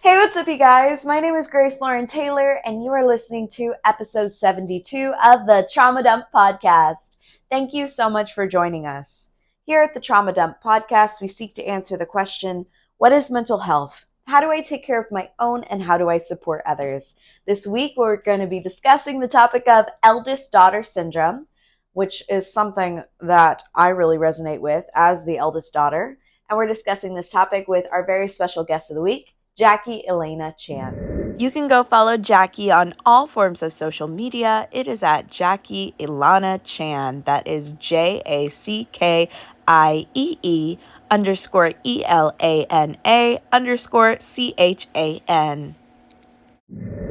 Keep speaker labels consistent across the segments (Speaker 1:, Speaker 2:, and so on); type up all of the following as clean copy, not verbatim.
Speaker 1: Hey, what's up, you guys? My name is Grace Lauren Taylor, and you are listening to episode 72 of the Trauma Dump Podcast. Thank you so much for joining us. Here at the Trauma Dump Podcast, we seek to answer the question, what is mental health? How do I take care of my own, and how do I support others? This week, we're going to be discussing the topic of Eldest Daughter Syndrome, which is something that I really resonate with as the eldest daughter. And we're discussing this topic with our very special guest of the week, Jackiee Elana Chan. You can go follow Jackiee on all forms of social media. It is at Jackiee Elana Chan. That is JACKIE_ELANA_CHAN.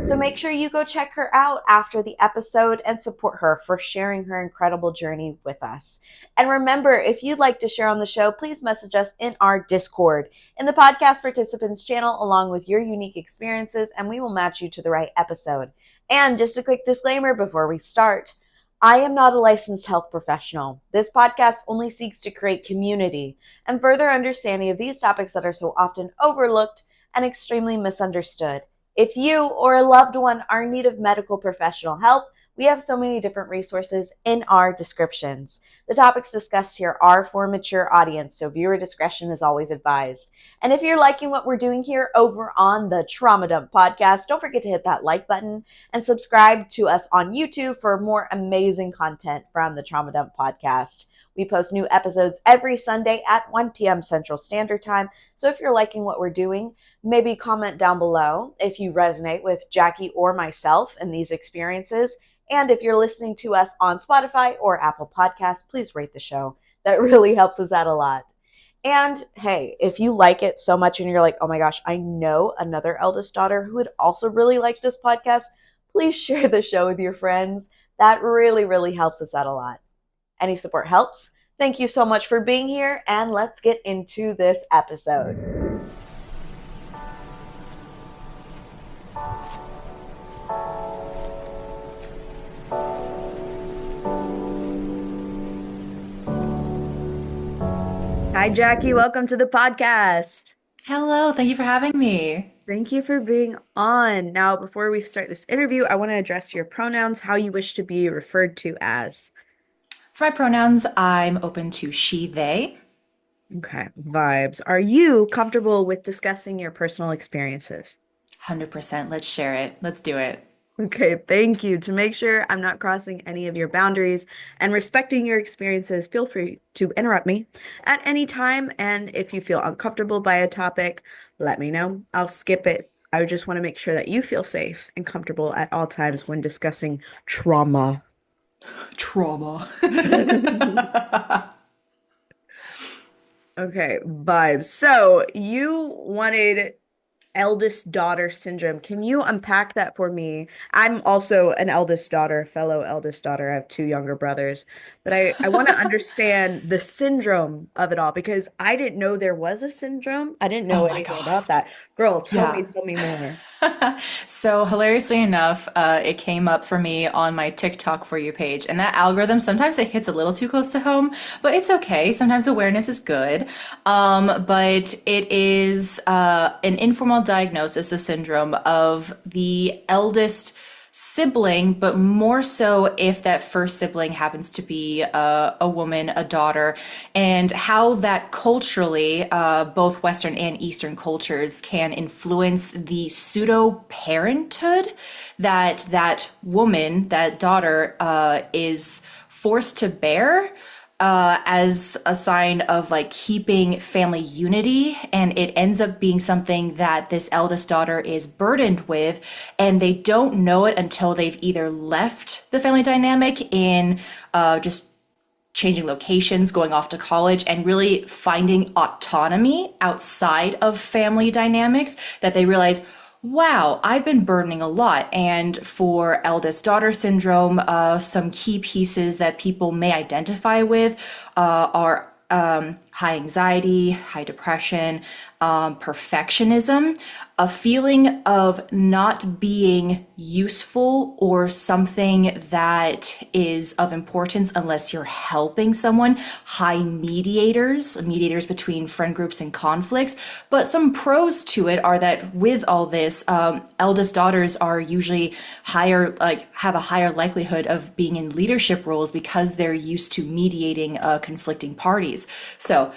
Speaker 1: So make sure you go check her out after the episode and support her for sharing her incredible journey with us. And remember, if you'd like to share on the show, please message us in our Discord, in the podcast participants channel, along with your unique experiences, and we will match you to the right episode. And just a quick disclaimer before we start. I am not a licensed health professional. This podcast only seeks to create community and further understanding of these topics that are so often overlooked and extremely misunderstood. If you or a loved one are in need of medical professional help, we have so many different resources in our descriptions. The topics discussed here are for a mature audience, so viewer discretion is always advised. And if you're liking what we're doing here over on the Trauma Dump Podcast, don't forget to hit that like button and subscribe to us on YouTube for more amazing content from the Trauma Dump Podcast. We post new episodes every Sunday at 1 p.m. Central Standard Time. So if you're liking what we're doing, maybe comment down below if you resonate with Jackiee or myself in these experiences. And if you're listening to us on Spotify or Apple Podcasts, please rate the show. That really helps us out a lot. And hey, if you like it so much and you're like, oh my gosh, I know another eldest daughter who would also really like this podcast, please share the show with your friends. That really, really helps us out a lot. Any support helps. Thank you so much for being here, and let's get into this episode. Hi, Jackiee. Welcome to the podcast.
Speaker 2: Hello, thank you for having me.
Speaker 1: Thank you for being on. Now, before we start this interview, I want to address your pronouns, how you wish to be referred to as.
Speaker 2: For my pronouns, I'm open to she, they.
Speaker 1: Okay, vibes. Are you comfortable with discussing your personal experiences?
Speaker 2: 100%. Let's share it. Let's do it.
Speaker 1: Okay, thank you. To make sure I'm not crossing any of your boundaries and respecting your experiences, feel free to interrupt me at any time. And if you feel uncomfortable by a topic, let me know. I'll skip it. I just want to make sure that you feel safe and comfortable at all times when discussing trauma.
Speaker 2: Trauma.
Speaker 1: Okay, vibes. So you wanted eldest daughter syndrome. Can you unpack that for me? I'm also an eldest daughter, fellow eldest daughter. I have two younger brothers, but I want to understand the syndrome of it all because I didn't know there was a syndrome. I didn't know
Speaker 2: Oh my
Speaker 1: anything
Speaker 2: God.
Speaker 1: about that. Girl,
Speaker 2: Yeah.
Speaker 1: tell me more.
Speaker 2: So hilariously enough, it came up for me on my TikTok For You page, and that algorithm sometimes it hits a little too close to home, but it's okay. Sometimes awareness is good. But it is an informal diagnosis, a syndrome of the eldest sibling, but more so if that first sibling happens to be a woman, a daughter, and how that culturally, both Western and Eastern cultures can influence the pseudo parenthood that that woman, that daughter, is forced to bear as a sign of like keeping family unity, and it ends up being something that this eldest daughter is burdened with, and they don't know it until they've either left the family dynamic in just changing locations, going off to college, and really finding autonomy outside of family dynamics, that they realize, wow, I've been burdening a lot. And for eldest daughter syndrome, some key pieces that people may identify with are high anxiety, high depression, perfectionism, a feeling of not being useful or something that is of importance unless you're helping someone, high mediators between friend groups and conflicts. But some pros to it are that with all this, eldest daughters are usually higher, like have a higher likelihood of being in leadership roles because they're used to mediating conflicting parties. So,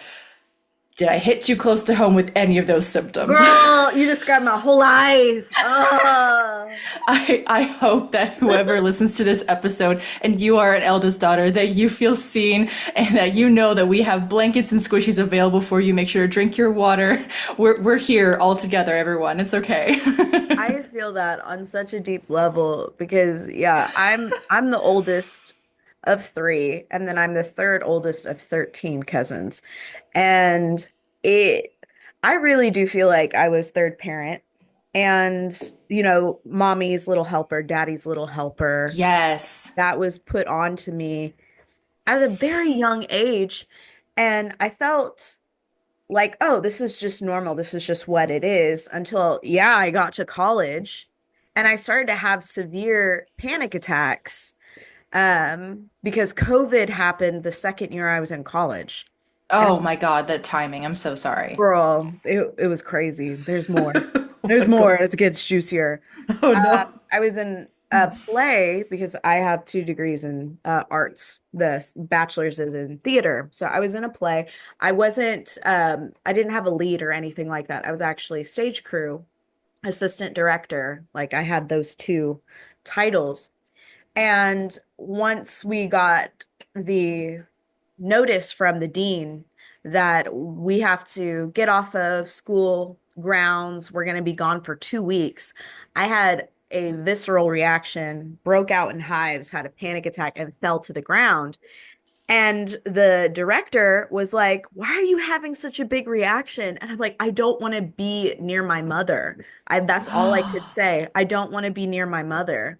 Speaker 2: did I hit too close to home with any of those symptoms?
Speaker 1: Girl, you described my whole life. Ugh.
Speaker 2: I hope that whoever listens to this episode and you are an eldest daughter, that you feel seen and that you know that we have blankets and squishies available for you. Make sure to drink your water. We're here all together, everyone. It's okay.
Speaker 1: I feel that on such a deep level because yeah, I'm the oldest of three, and then I'm the third oldest of 13 cousins. And it I really do feel like I was third parent and mommy's little helper, daddy's little helper.
Speaker 2: Yes.
Speaker 1: That was put on to me at a very young age. And I felt like, oh, this is just normal. This is just what it is until, yeah, I got to college and I started to have severe panic attacks because COVID happened the second year I was in college. And
Speaker 2: Oh my God, the timing. I'm so sorry.
Speaker 1: girl, it was crazy. There's more.
Speaker 2: Oh
Speaker 1: There's
Speaker 2: my God.
Speaker 1: more as it gets juicier.
Speaker 2: Oh no.
Speaker 1: I was in a play because I have 2 degrees in arts. The bachelor's is in theater. So I was in a play. I didn't have a lead or anything like that. I was actually stage crew, assistant director. Like I had those two titles. And once we got the notice from the dean that we have to get off of school grounds, we're going to be gone for 2 weeks, I had a visceral reaction, broke out in hives, had a panic attack, and fell to the ground. And the director was like, "Why are you having such a big reaction?" And I'm like, "I don't want to be near my mother." That's all I could say. I don't want to be near my mother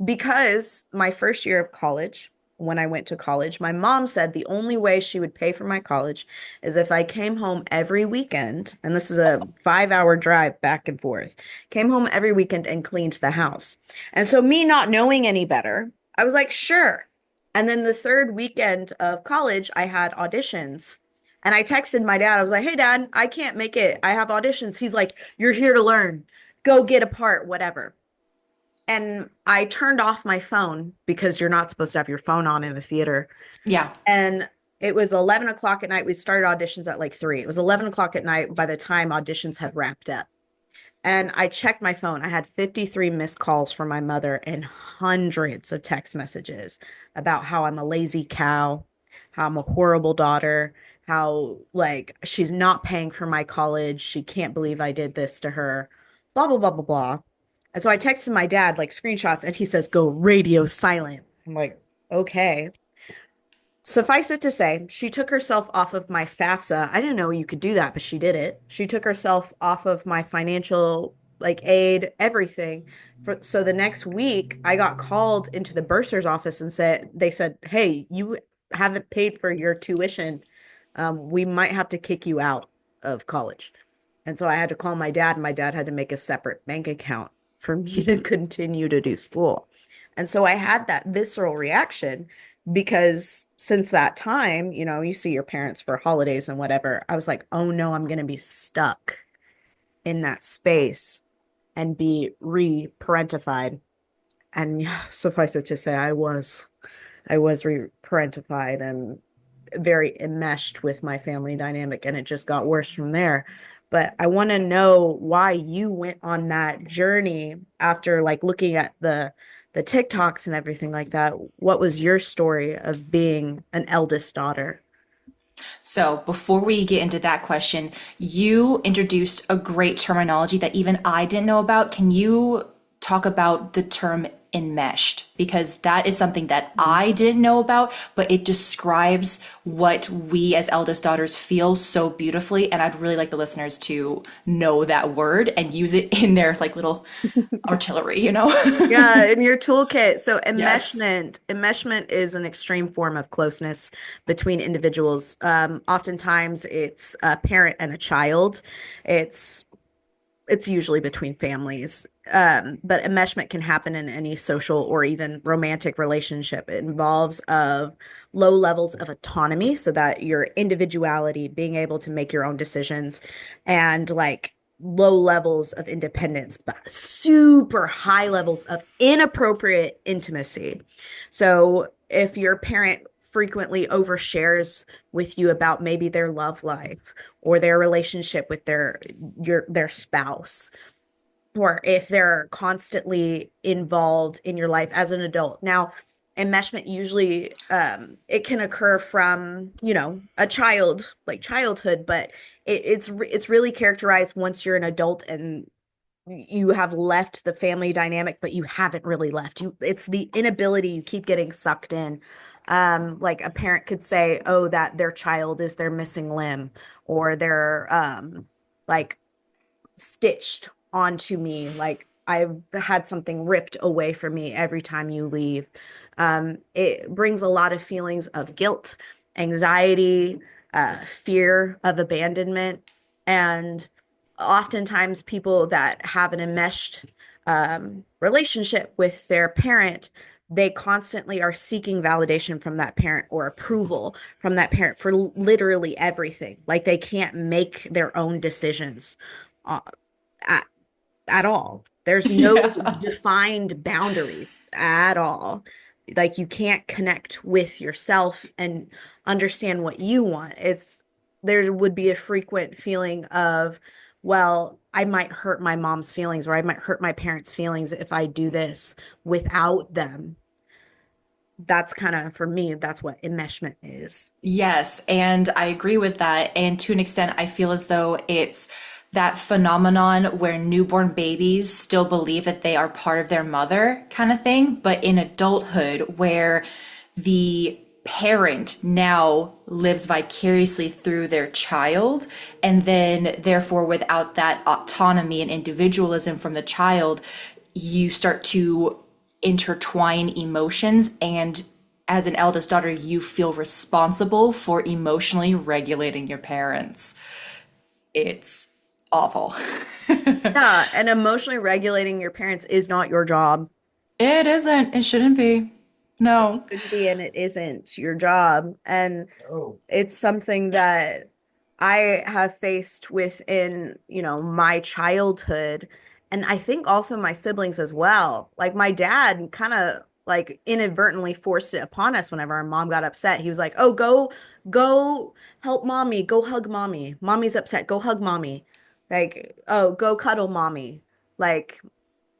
Speaker 1: because my first year of college, when I went to college, my mom said the only way she would pay for my college is if I came home every weekend, and this is a 5 hour drive back and forth, came home every weekend and cleaned the house. And so, me not knowing any better, I was like, sure. And then the third weekend of college, I had auditions. And I texted my dad. I was like, hey, dad, I can't make it. I have auditions. He's like, you're here to learn. Go get a part, whatever. And I turned off my phone because you're not supposed to have your phone on in a theater.
Speaker 2: Yeah.
Speaker 1: And it was 11 o'clock at night. We started auditions at like 3. It was 11 o'clock at night by the time auditions had wrapped up. And I checked my phone. I had 53 missed calls from my mother and hundreds of text messages about how I'm a lazy cow, how I'm a horrible daughter, how like she's not paying for my college. She can't believe I did this to her, blah, blah, blah, blah, blah. And so I texted my dad like screenshots and he says, go radio silent. I'm like, okay. Suffice it to say, she took herself off of my FAFSA. I didn't know you could do that, but she did it. She took herself off of my financial like aid, everything. So the next week, I got called into the bursar's office and they said, "Hey, you haven't paid for your tuition. We might have to kick you out of college." And so I had to call my dad, and my dad had to make a separate bank account for me to continue to do school. And so I had that visceral reaction because since that time, you see your parents for holidays and whatever. I was like, oh no, I'm going to be stuck in that space and be re-parentified. And yeah, suffice it to say, I was re-parentified and very enmeshed with my family dynamic, and it just got worse from there. But I want to know why you went on that journey after like looking at the TikToks and everything like that. What was your story of being an eldest daughter?
Speaker 2: So, before we get into that question, you introduced a great terminology that even I didn't know about. Can you talk about the term enmeshed, because that is something that I didn't know about, but it describes what we as eldest daughters feel so beautifully. And I'd really like the listeners to know that word and use it in their like little artillery, you know?
Speaker 3: Yeah, in your toolkit. So
Speaker 2: Yes.
Speaker 3: enmeshment is an extreme form of closeness between individuals. Oftentimes it's a parent and a child. It's it's usually between families. But enmeshment can happen in any social or even romantic relationship. It involves of low levels of autonomy, so that your individuality, being able to make your own decisions, and like low levels of independence, but super high levels of inappropriate intimacy. So if your parent frequently overshares with you about maybe their love life or their relationship with their spouse, or if they're constantly involved in your life as an adult. Now, enmeshment usually it can occur from, a child, like childhood, but it's really characterized once you're an adult and you have left the family dynamic, but you haven't really left. It's the inability, you keep getting sucked in. Like a parent could say, oh, that their child is their missing limb, or they're like stitched onto me, like I've had something ripped away from me every time you leave. It brings a lot of feelings of guilt, anxiety, fear of abandonment, and oftentimes people that have an enmeshed relationship with their parent, they constantly are seeking validation from that parent or approval from that parent for literally everything. Like they can't make their own decisions uh, at, at all. There's no
Speaker 2: Yeah.
Speaker 3: defined boundaries at all. Like you can't connect with yourself and understand what you want. There would be a frequent feeling of, well, I might hurt my mom's feelings, or I might hurt my parents' feelings if I do this without them. That's kind of, for me, that's what enmeshment is.
Speaker 2: Yes, and I agree with that. And to an extent, I feel as though it's that phenomenon where newborn babies still believe that they are part of their mother kind of thing, but in adulthood, where the parent now lives vicariously through their child, and then therefore, without that autonomy and individualism from the child, you start to intertwine emotions, and as an eldest daughter, you feel responsible for emotionally regulating your parents. It's awful.
Speaker 3: Yeah, and emotionally regulating your parents is not your job.
Speaker 2: It isn't. It shouldn't be. No.
Speaker 3: Shouldn't be, and it isn't your job. And it's something that I have faced within, my childhood. And I think also my siblings as well. Like my dad kind of like inadvertently forced it upon us whenever our mom got upset. He was like, "Oh, go help mommy, go hug mommy. Mommy's upset, go hug mommy. Like, oh, go cuddle mommy. Like,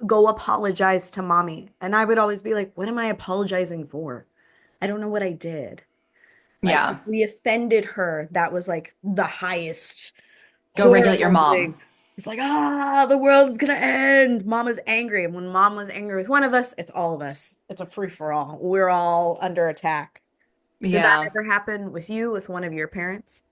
Speaker 3: go apologize to mommy." And I would always be like, what am I apologizing for? I don't know what I did. Like, if
Speaker 2: Yeah.
Speaker 3: we offended her, that was like the highest
Speaker 2: Go regulate your
Speaker 3: horrible
Speaker 2: mom.
Speaker 3: thing. It's like, the world is gonna end. Mama's angry. And when mom was angry with one of us, it's all of us. It's a free for all. We're all under attack. Did that
Speaker 2: Yeah.
Speaker 3: ever happen with you, with one of your parents?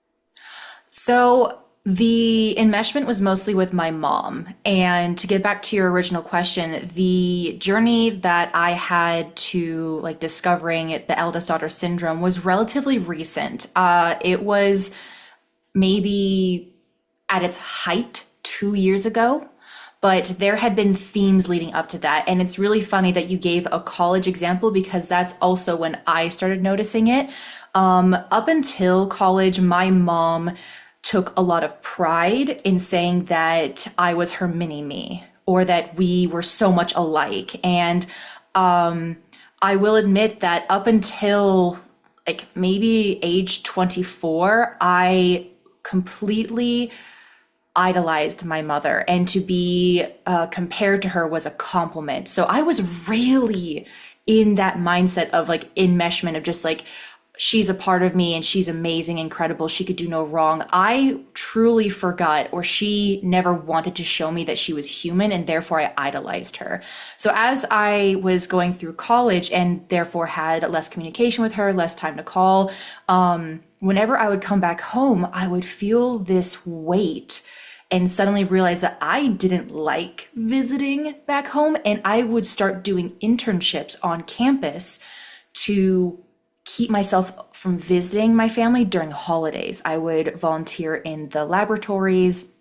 Speaker 2: So the enmeshment was mostly with my mom. And to get back to your original question, the journey that I had to like discovering the eldest daughter syndrome was relatively recent. It was maybe at its height 2 years ago. But there had been themes leading up to that. And it's really funny that you gave a college example because that's also when I started noticing it. Up until college, my mom took a lot of pride in saying that I was her mini me or that we were so much alike. And I will admit that up until like maybe age 24, I completely idolized my mother, and to be compared to her was a compliment. So I was really in that mindset of like enmeshment of just like she's a part of me and she's amazing, incredible. She could do no wrong. I truly forgot, or she never wanted to show me that she was human, and therefore I idolized her. So as I was going through college and therefore had less communication with her, less time to call, whenever I would come back home, I would feel this weight and suddenly realize that I didn't like visiting back home. And I would start doing internships on campus to keep myself from visiting my family during holidays. I would volunteer in the laboratories.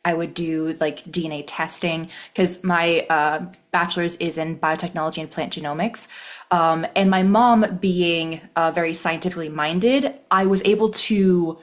Speaker 2: I would do like DNA testing because my bachelor's is in biotechnology and plant genomics. And my mom, being very scientifically minded, I was able to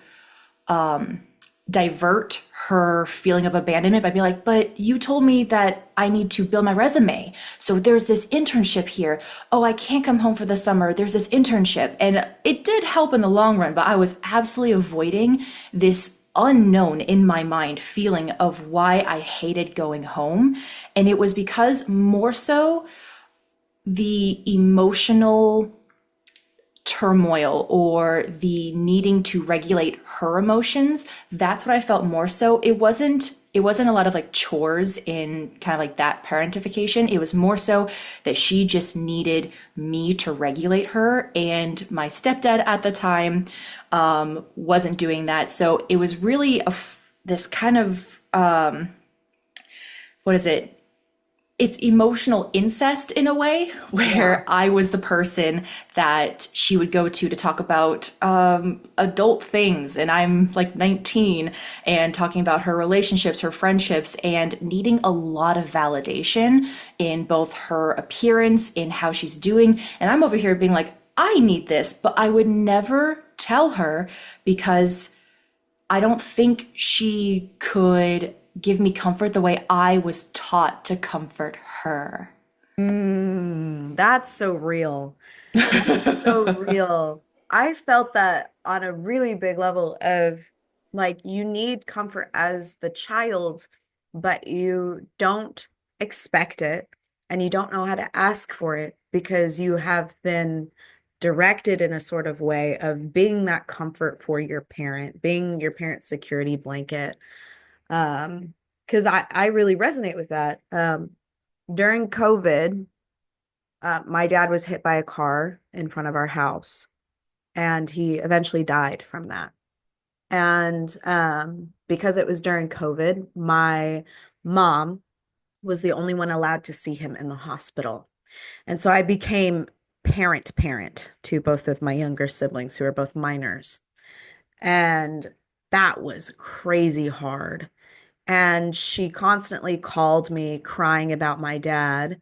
Speaker 2: divert her feeling of abandonment by being like, but you told me that I need to build my resume. So there's this internship here. Oh, I can't come home for the summer. There's this internship. And it did help in the long run, but I was absolutely avoiding this unknown in my mind feeling of why I hated going home. And it was because more so the emotional turmoil or the needing to regulate her emotions. That's what I felt more so. It wasn't a lot of like chores in kind of like that parentification. It was more so that she just needed me to regulate her, and my stepdad at the time wasn't doing that. So it was really this kind of what is it, it's emotional incest in a way,
Speaker 3: Yeah.
Speaker 2: where I was the person that she would go to talk about adult things. And I'm like 19 and talking about her relationships, her friendships, and needing a lot of validation in both her appearance, in how she's doing. And I'm over here being like, I need this, but I would never tell her because I don't think she could give me comfort the way I was taught to comfort her.
Speaker 3: That's so real. That's so real. I felt that on a really big level of like you need comfort as the child, but you don't expect it and you don't know how to ask for it because you have been directed in a sort of way of being that comfort for your parent, being your parent's security blanket. Because I really resonate with that. During COVID, my dad was hit by a car in front of our house, and he eventually died from that. And because it was during COVID, my mom was the only one allowed to see him in the hospital. And so I became parent to both of my younger siblings who are both minors. And that was crazy hard. And she constantly called me crying about my dad,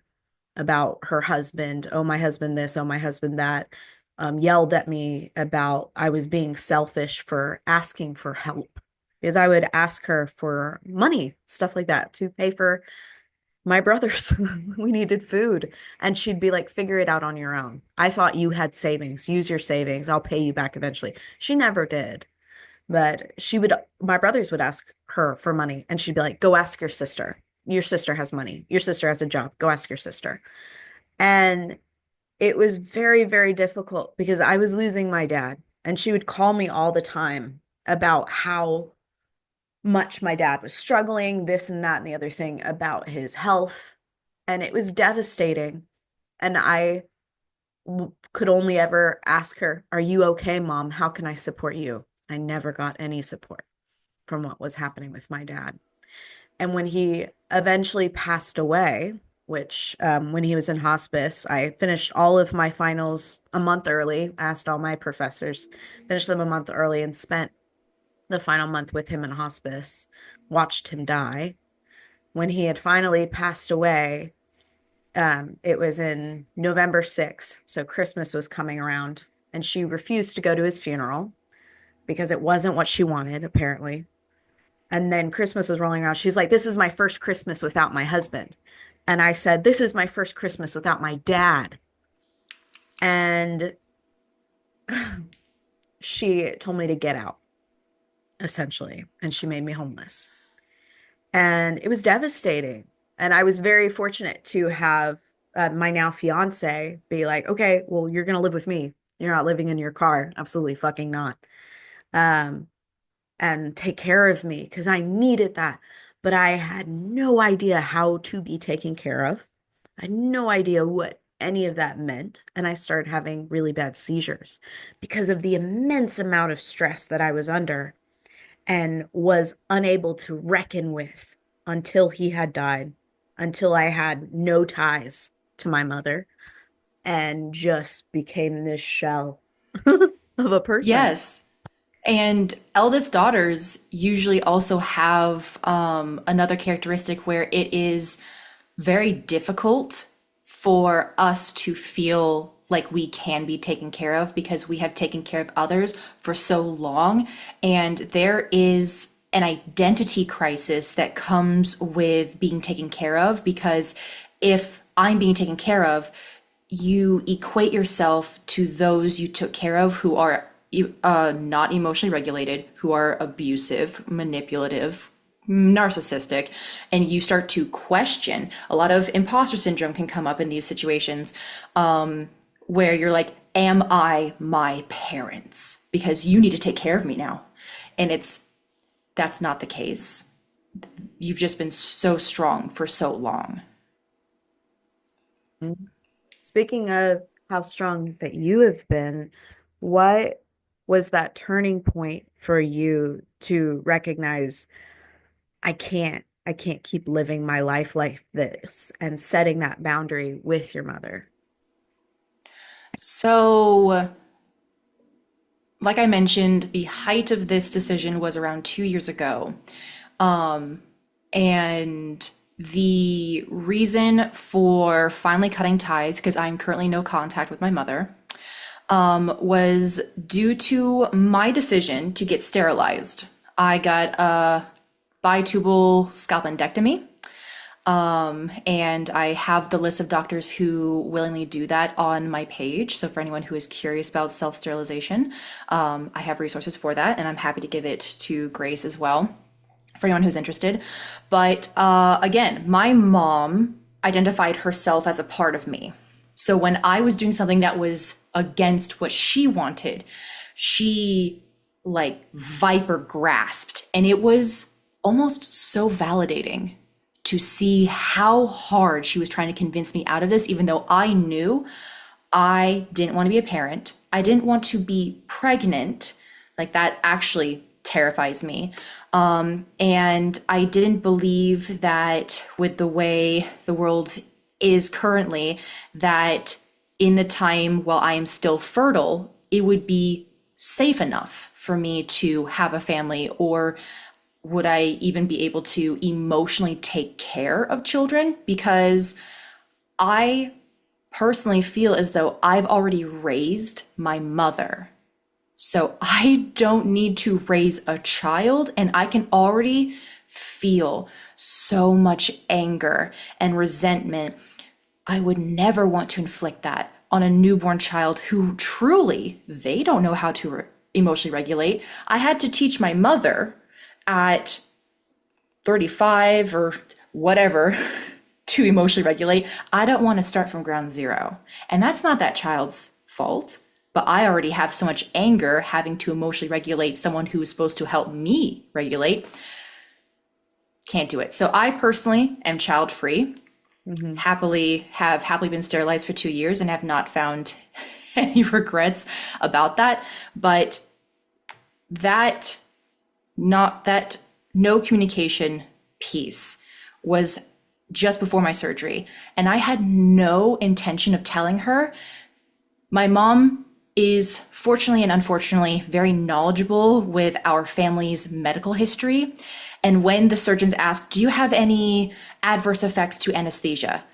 Speaker 3: about her husband. Oh, my husband this, oh, my husband that. Yelled at me about I was being selfish for asking for help because I would ask her for money, stuff like that, to pay for my brothers. We needed food. And she'd be like, figure it out on your own. I thought you had savings. Use your savings. I'll pay you back eventually. She never did. But my brothers would ask her for money, and she'd be like, go ask your sister. Your sister has money. Your sister has a job. Go ask your sister. And it was very, very difficult because I was losing my dad, and she would call me all the time about how much my dad was struggling, this and that and the other thing about his health. And it was devastating. And I could only ever ask her, are you okay, mom? How can I support you? I never got any support from what was happening with my dad. And when he eventually passed away, which when he was in hospice, I finished all of my finals a month early, asked all my professors, finished them a month early, and spent the final month with him in hospice, watched him die. When he had finally passed away, it was in November 6th, so Christmas was coming around, and she refused to go to his funeral because it wasn't what she wanted, apparently. And then Christmas was rolling around. She's like, this is my first Christmas without my husband. And I said, this is my first Christmas without my dad. And she told me to get out, essentially. And she made me homeless. And it was devastating. And I was very fortunate to have my now fiance be like, okay, well, you're going to live with me You're not living in your car. Absolutely fucking not. Um, and take care of me because I needed that. But I had no idea how to be taken care of. I had no idea what any of that meant. And I started having really bad seizures because of the immense amount of stress that I was under and was unable to reckon with until he had died, until I had no ties to my mother and just became this shell of a person.
Speaker 2: Yes. And eldest daughters usually also have another characteristic where it is very difficult for us to feel like we can be taken care of because we have taken care of others for so long. And there is an identity crisis that comes with being taken care of because if I'm being taken care of, you equate yourself to those you took care of who are not emotionally regulated, who are abusive, manipulative, narcissistic, and you start to question. A lot of imposter syndrome can come up in these situations where you're like, am I my parents? Because you need to take care of me now. And that's not the case. You've just been so strong for so long.
Speaker 3: Speaking of how strong that you have been, what was that turning point for you to recognize I can't keep living my life like this and setting that boundary with your mother?
Speaker 2: So, like I mentioned, the height of this decision was around 2 years ago. And the reason for finally cutting ties, because I'm currently no contact with my mother, was due to my decision to get sterilized. I got a bitubal scalpendectomy, and I have the list of doctors who willingly do that on my page. So for anyone who is curious about self-sterilization, I have resources for that, and I'm happy to give it to Grace as well for anyone who's interested. But again, my mom identified herself as a part of me. So when I was doing something that was against what she wanted, she like viper grasped. And it was almost so validating to see how hard she was trying to convince me out of this, even though I knew I didn't want to be a parent. I didn't want to be pregnant. Like that actually terrifies me. And I didn't believe that with the way the world is currently, that in the time while I am still fertile, it would be safe enough for me to have a family, or would I even be able to emotionally take care of children? Because I personally feel as though I've already raised my mother. So I don't need to raise a child, and I can already feel so much anger and resentment. I would never want to inflict that on a newborn child who truly, they don't know how to emotionally regulate. I had to teach my mother at 35 or whatever to emotionally regulate. I don't want to start from ground zero. And that's not that child's fault, but I already have so much anger having to emotionally regulate someone who is supposed to help me regulate. Can't do it. So I personally am child free.
Speaker 3: Mhm.
Speaker 2: Happily been sterilized for 2 years and have not found any regrets about that. But that not that no communication piece was just before my surgery. And I had no intention of telling her. My mom is fortunately and unfortunately very knowledgeable with our family's medical history. And when the surgeons asked, do you have any adverse effects to anesthesia?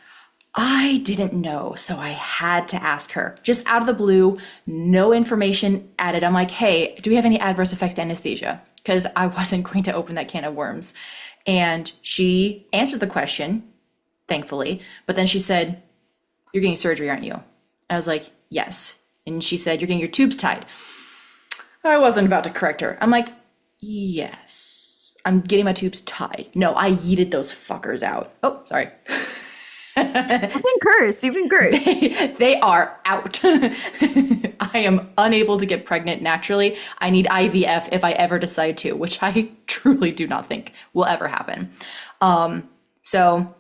Speaker 2: I didn't know, so I had to ask her. Just out of the blue, no information added. I'm like, hey, do we have any adverse effects to anesthesia? Because I wasn't going to open that can of worms. And she answered the question, thankfully. But then she said, you're getting surgery, aren't you? I was like, yes. And she said, you're getting your tubes tied. I wasn't about to correct her. I'm like, yes, I'm getting my tubes tied. No, I yeeted those fuckers out. Oh, sorry.
Speaker 3: You can curse. You can curse.
Speaker 2: They are out. I am unable to get pregnant naturally. I need IVF if I ever decide to, which I truly do not think will ever happen. So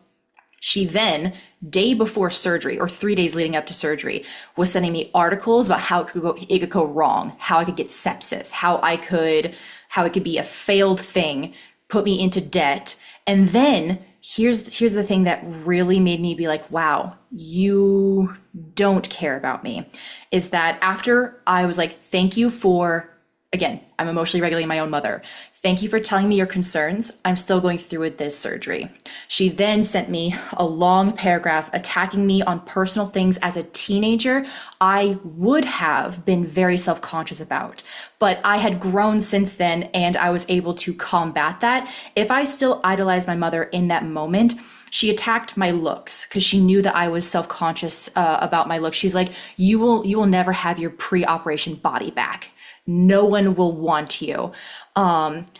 Speaker 2: she then, day before surgery or 3 days leading up to surgery, was sending me articles about how it could go wrong, how I could get sepsis, how it could be a failed thing, put me into debt. And then here's the thing that really made me be like, wow, you don't care about me. Is that after I was like, thank you for, again, I'm emotionally regulating my own mother. Thank you for telling me your concerns. I'm still going through with this surgery. She then sent me a long paragraph attacking me on personal things as a teenager I would have been very self-conscious about. But I had grown since then and I was able to combat that. If I still idolized my mother in that moment, she attacked my looks because she knew that I was self-conscious about my looks. She's like, you will never have your pre-operation body back. No one will want you.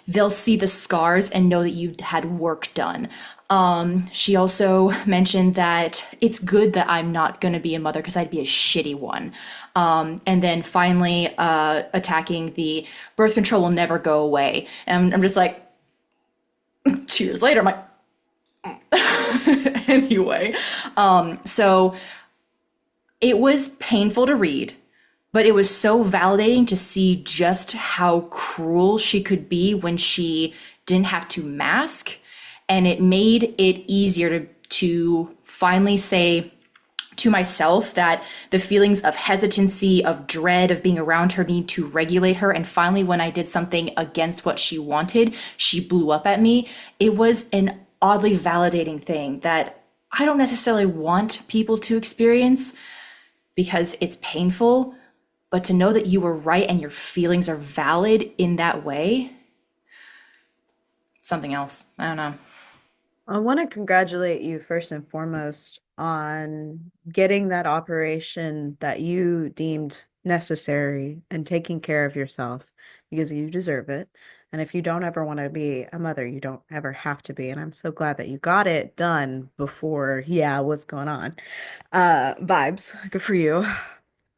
Speaker 2: They'll see the scars and know that you had work done. She also mentioned that it's good that I'm not going to be a mother because I'd be a shitty one. And then finally attacking the birth control will never go away. And I'm just like, 2 years later, I'm like, anyway. So it was painful to read. But it was so validating to see just how cruel she could be when she didn't have to mask. And it made it easier to finally say to myself that the feelings of hesitancy, of dread, of being around her need to regulate her. And finally, when I did something against what she wanted, she blew up at me. It was an oddly validating thing that I don't necessarily want people to experience because it's painful. But to know that you were right and your feelings are valid in that way, something else. I don't know.
Speaker 3: I want to congratulate you first and foremost on getting that operation that you deemed necessary and taking care of yourself because you deserve it. And if you don't ever want to be a mother, you don't ever have to be. And I'm so glad that you got it done before, yeah, what's going on? Vibes. Good for you.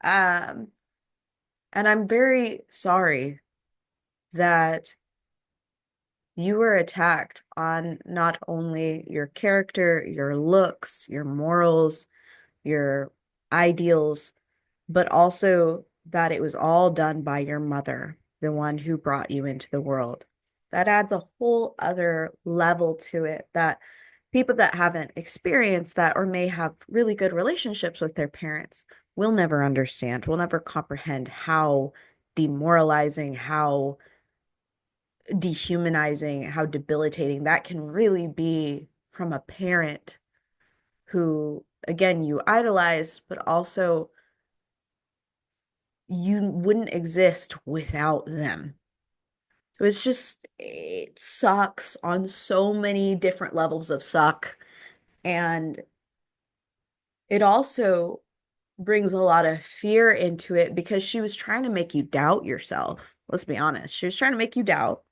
Speaker 3: Um, and I'm very sorry that you were attacked on not only your character, your looks, your morals, your ideals, but also that it was all done by your mother, the one who brought you into the world. That adds a whole other level to it that people that haven't experienced that or may have really good relationships with their parents will never understand, will never comprehend how demoralizing, how dehumanizing, how debilitating that can really be from a parent who, again, you idolize, but also you wouldn't exist without them. So it's just, it sucks on so many different levels of suck. And it also brings a lot of fear into it because she was trying to make you doubt yourself. Let's be honest. She was trying to make you doubt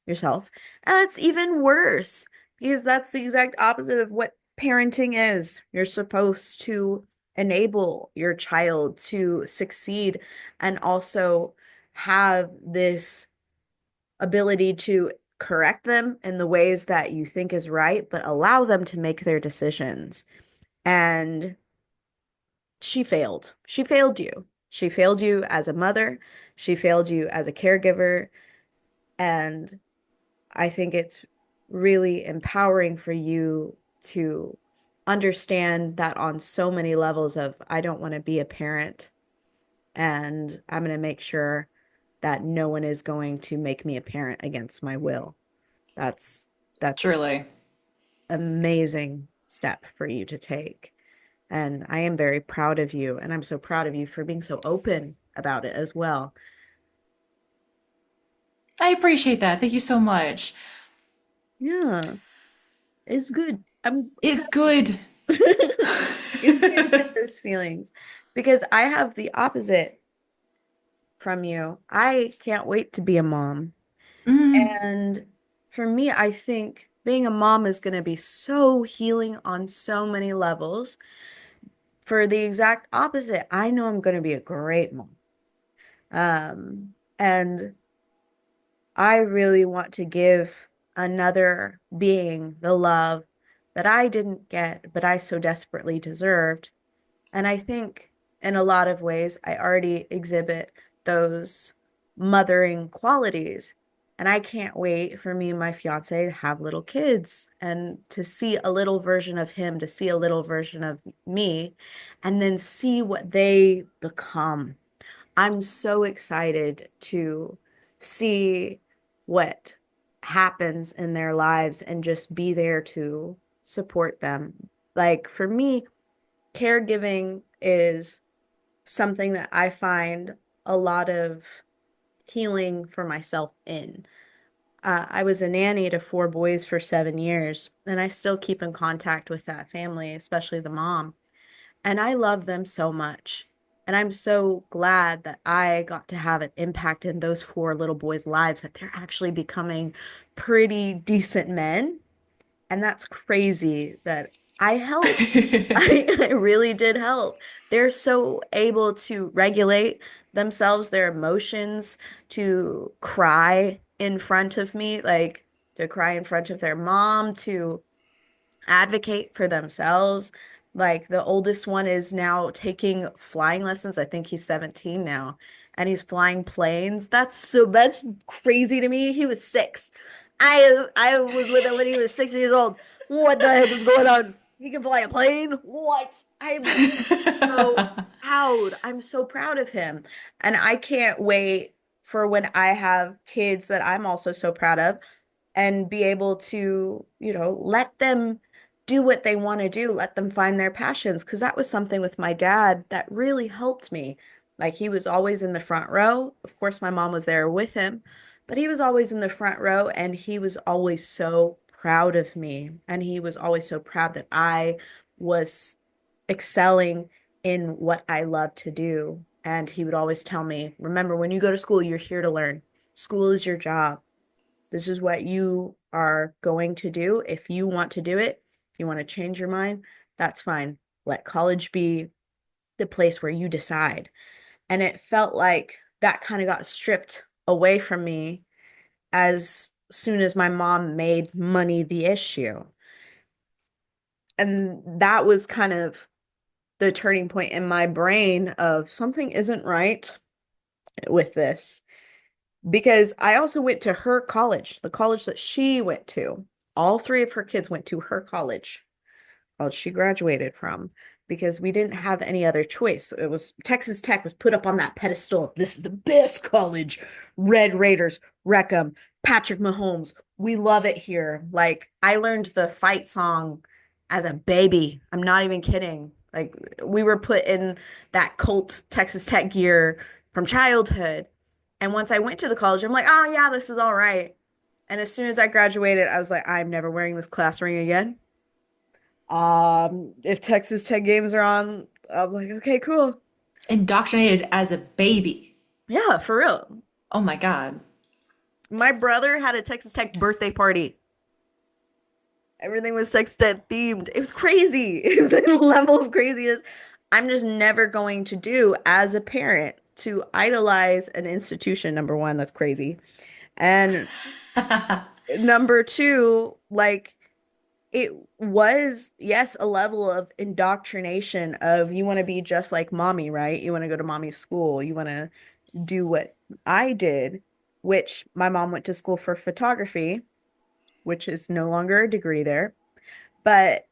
Speaker 3: yourself. And that's even worse because that's the exact opposite of what parenting is. You're supposed to enable your child to succeed and also have this ability to correct them in the ways that you think is right, but allow them to make their decisions. And she failed. She failed you. She failed you as a mother. She failed you as a caregiver. And I think it's really empowering for you to understand that on so many levels of I don't want to be a parent and I'm going to make sure that no one is going to make me a parent against my will. That's that's
Speaker 2: Truly.
Speaker 3: amazing step for you to take. And I am very proud of you and I'm so proud of you for being so open about it as well.
Speaker 2: I appreciate that. Thank you so much.
Speaker 3: Yeah, it's good. I'm
Speaker 2: It's good.
Speaker 3: it's good to get those feelings because I have the opposite from you. I can't wait to be a mom.
Speaker 2: Mm,
Speaker 3: And for me, I think being a mom is going to be so healing on so many levels. For the exact opposite, I know I'm going to be a great mom. And I really want to give another being the love that I didn't get, but I so desperately deserved. And I think in a lot of ways, I already exhibit those mothering qualities. And I can't wait for me and my fiance to have little kids and to see a little version of him, to see a little version of me, and then see what they become. I'm so excited to see what happens in their lives and just be there to support them. Like for me, caregiving is something that I find a lot of healing for myself in. I was a nanny to four boys for 7 years, and I still keep in contact with that family, especially the mom. And I love them so much. And I'm so glad that I got to have an impact in those four little boys' lives, that they're actually becoming pretty decent men. And that's crazy that I helped. I really did help. They're so able to regulate themselves, their emotions, to cry in front of me, like to cry in front of their mom, to advocate for themselves. Like the oldest one is now taking flying lessons. I think he's 17 now, and he's flying planes. That's crazy to me. He was 6. I was with him when he was 6 years old. What the heck is going on? He can fly a plane? What? I'm so proud. I'm so proud of him. And I can't wait for when I have kids that I'm also so proud of and be able to, let them do what they want to do, let them find their passions. Because that was something with my dad that really helped me. Like he was always in the front row. Of course, my mom was there with him, but he was always in the front row and he was always so proud of me. And he was always so proud that I was excelling in what I love to do. And he would always tell me, remember, when you go to school, you're here to learn. School is your job. This is what you are going to do. If you want to do it, if you want to change your mind, that's fine. Let college be the place where you decide. And it felt like that kind of got stripped away from me as soon as my mom made money the issue. And that was kind of the turning point in my brain of something isn't right with this. Because I also went to her college, the college that she went to. All three of her kids went to her college she graduated from, because we didn't have any other choice. It was Texas Tech was put up on that pedestal. This is the best college. Red Raiders, Wreckham, Patrick Mahomes. We love it here. Like I learned the fight song as a baby. I'm not even kidding. Like we were put in that Colt Texas Tech gear from childhood. And once I went to the college, I'm like, oh yeah, this is all right. And as soon as I graduated, I was like, I'm never wearing this class ring again. If Texas Tech games are on, I'm like, okay, cool.
Speaker 2: Indoctrinated as a baby.
Speaker 3: Yeah, for real.
Speaker 2: Oh my God.
Speaker 3: My brother had a Texas Tech birthday party. Everything was Texas Tech themed. It was crazy. It was a level of craziness I'm just never going to do as a parent, to idolize an institution. Number one, that's crazy. And number two, like it was, yes, a level of indoctrination of you want to be just like mommy, right? You want to go to mommy's school. You want to do what I did, which my mom went to school for photography, which is no longer a degree there. But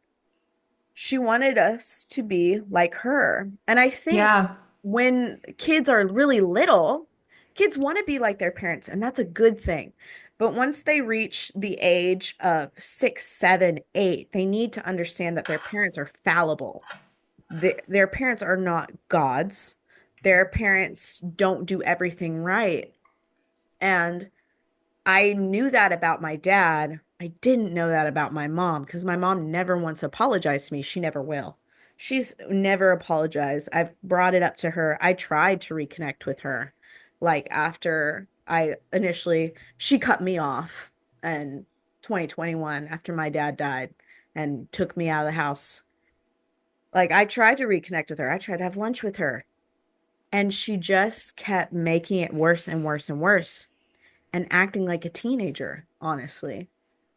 Speaker 3: she wanted us to be like her. And I think
Speaker 2: Yeah.
Speaker 3: when kids are really little, kids want to be like their parents, and that's a good thing. But once they reach the age of 6, 7, 8, they need to understand that their parents are fallible. Their parents are not gods. Their parents don't do everything right. And I knew that about my dad. I didn't know that about my mom because my mom never once apologized to me. She never will. She's never apologized. I've brought it up to her. I tried to reconnect with her. Like after she cut me off and 2021 after my dad died and took me out of the house. Like, I tried to reconnect with her. I tried to have lunch with her, and she just kept making it worse and worse and worse and acting like a teenager, honestly.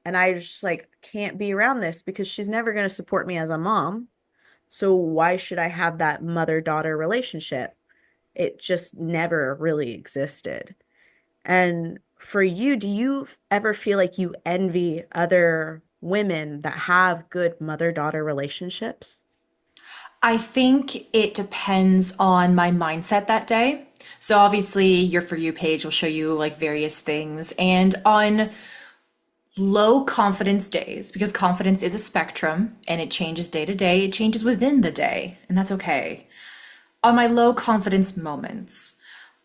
Speaker 3: And I just like can't be around this because she's never going to support me as a mom. So why should I have that mother-daughter relationship? It just never really existed. And for you, do you ever feel like you envy other women that have good mother-daughter relationships?
Speaker 2: I think it depends on my mindset that day. So obviously your For You page will show you like various things. And on low confidence days, because confidence is a spectrum and it changes day to day, it changes within the day, and that's okay. On my low confidence moments,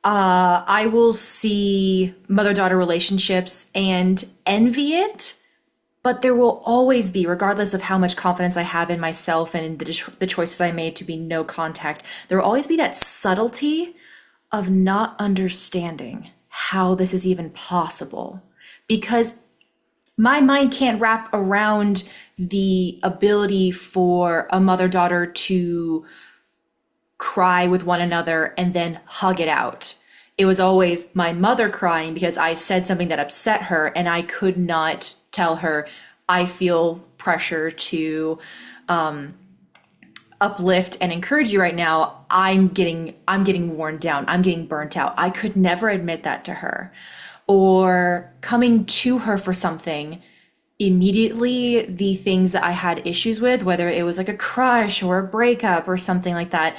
Speaker 2: I will see mother-daughter relationships and envy it, but there will always be, regardless of how much confidence I have in myself and in the choices I made to be no contact, there will always be that subtlety of not understanding how this is even possible. Because my mind can't wrap around the ability for a mother daughter to cry with one another and then hug it out. It was always my mother crying because I said something that upset her, and I could not tell her, I feel pressure to uplift and encourage you right now. I'm getting worn down. I'm getting burnt out. I could never admit that to her. Or coming to her for something, immediately the things that I had issues with, whether it was like a crush or a breakup or something like that,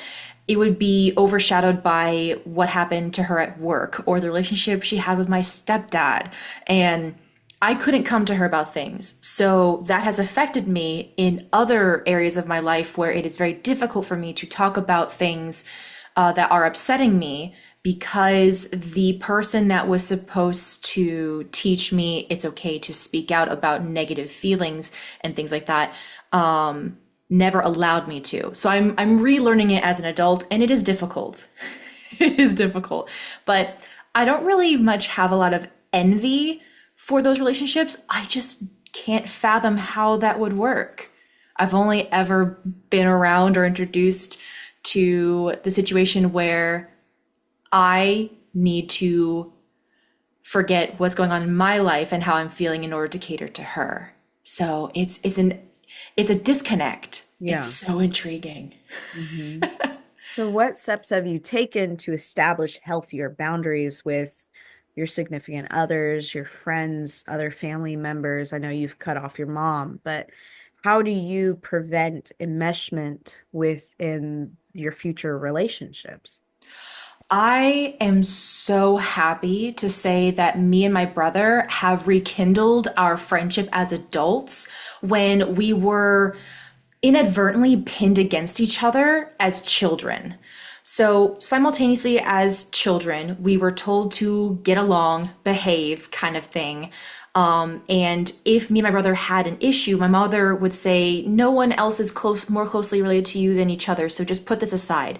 Speaker 2: it would be overshadowed by what happened to her at work or the relationship she had with my stepdad. And I couldn't come to her about things. So that has affected me in other areas of my life where it is very difficult for me to talk about things that are upsetting me, because the person that was supposed to teach me it's okay to speak out about negative feelings and things like that never allowed me to. So I'm relearning it as an adult, and it is difficult. It is difficult. But I don't really much have a lot of envy for those relationships. I just can't fathom how that would work. I've only ever been around or introduced to the situation where I need to forget what's going on in my life and how I'm feeling in order to cater to her. So it's a disconnect. It's
Speaker 3: Yeah.
Speaker 2: so intriguing.
Speaker 3: Mhm. So, what steps have you taken to establish healthier boundaries with your significant others, your friends, other family members? I know you've cut off your mom, but how do you prevent enmeshment within your future relationships?
Speaker 2: I am so happy to say that me and my brother have rekindled our friendship as adults when we were inadvertently pinned against each other as children. So, simultaneously, as children, we were told to get along, behave, kind of thing. And if me and my brother had an issue, my mother would say, no one else is more closely related to you than each other, so just put this aside.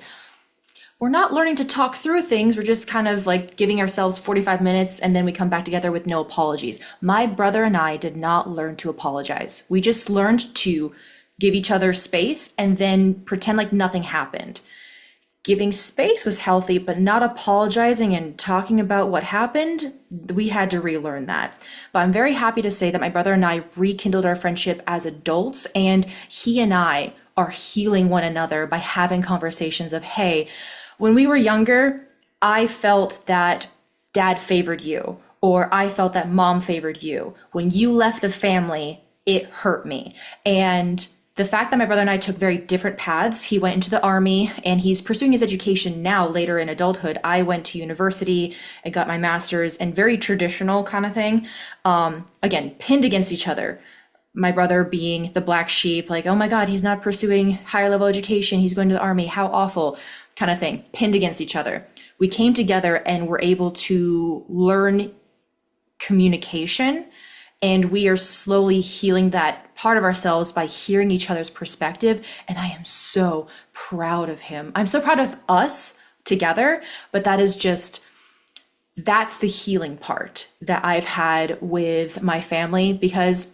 Speaker 2: We're not learning to talk through things. We're just kind of like giving ourselves 45 minutes and then we come back together with no apologies. My brother and I did not learn to apologize. We just learned to give each other space and then pretend like nothing happened. Giving space was healthy, but not apologizing and talking about what happened, we had to relearn that. But I'm very happy to say that my brother and I rekindled our friendship as adults, and he and I are healing one another by having conversations of, hey, when we were younger, I felt that dad favored you, or I felt that mom favored you. When you left the family, it hurt me. And the fact that my brother and I took very different paths, he went into the army and he's pursuing his education now later in adulthood. I went to university and got my master's, and very traditional kind of thing. Again, pinned against each other. My brother being the black sheep, like, oh my God, he's not pursuing higher level education. He's going to the army. How awful, kind of thing, pinned against each other. We came together and were able to learn communication, and we are slowly healing that part of ourselves by hearing each other's perspective. And I am so proud of him. I'm so proud of us together, but that is just that's the healing part that I've had with my family because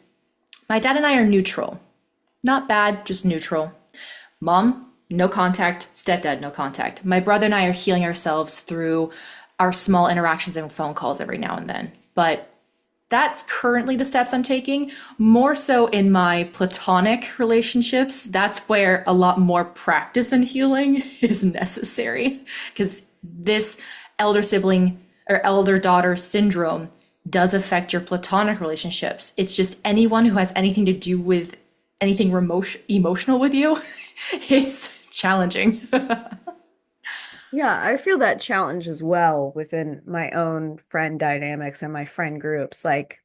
Speaker 2: my dad and I are neutral. Not bad, just neutral. Mom, no contact. Stepdad, no contact. My brother and I are healing ourselves through our small interactions and phone calls every now and then. But that's currently the steps I'm taking. More so in my platonic relationships, that's where a lot more practice and healing is necessary. Because this elder sibling or elder daughter syndrome does affect your platonic relationships. It's just anyone who has anything to do with anything emotional with you, it's challenging.
Speaker 3: Yeah, I feel that challenge as well within my own friend dynamics and my friend groups. Like,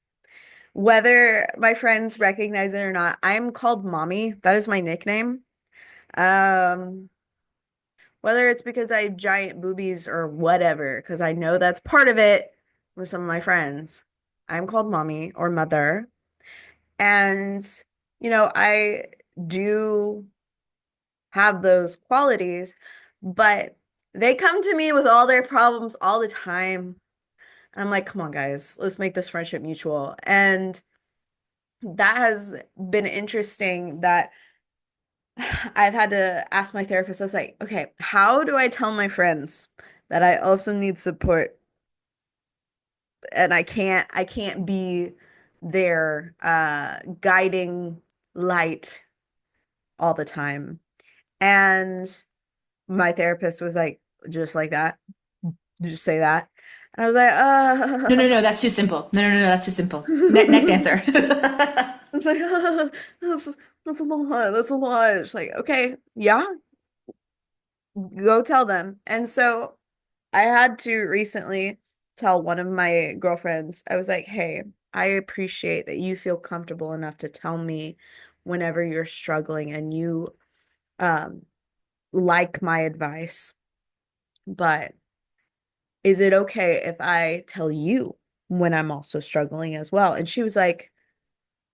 Speaker 3: whether my friends recognize it or not, I'm called mommy. That is my nickname. Um, Whether it's because I have giant boobies or whatever, because I know that's part of it with some of my friends. I'm called mommy or mother. And, I do have those qualities, but they come to me with all their problems all the time. And I'm like, come on, guys, let's make this friendship mutual. And that has been interesting that I've had to ask my therapist. I was like, okay, how do I tell my friends that I also need support and I can't be their guiding light all the time. And my therapist was like, just like that, just say that. And I was like,
Speaker 2: No, no, no, that's too simple. No, no, no, no, that's too simple. Next answer.
Speaker 3: I was like, that's that's a lot. That's a lot. It's like, okay, yeah, go tell them. And so I had to recently tell one of my girlfriends, I was like, hey, I appreciate that you feel comfortable enough to tell me whenever you're struggling and you um like my advice. But is it okay if I tell you when I'm also struggling as well? And she was like,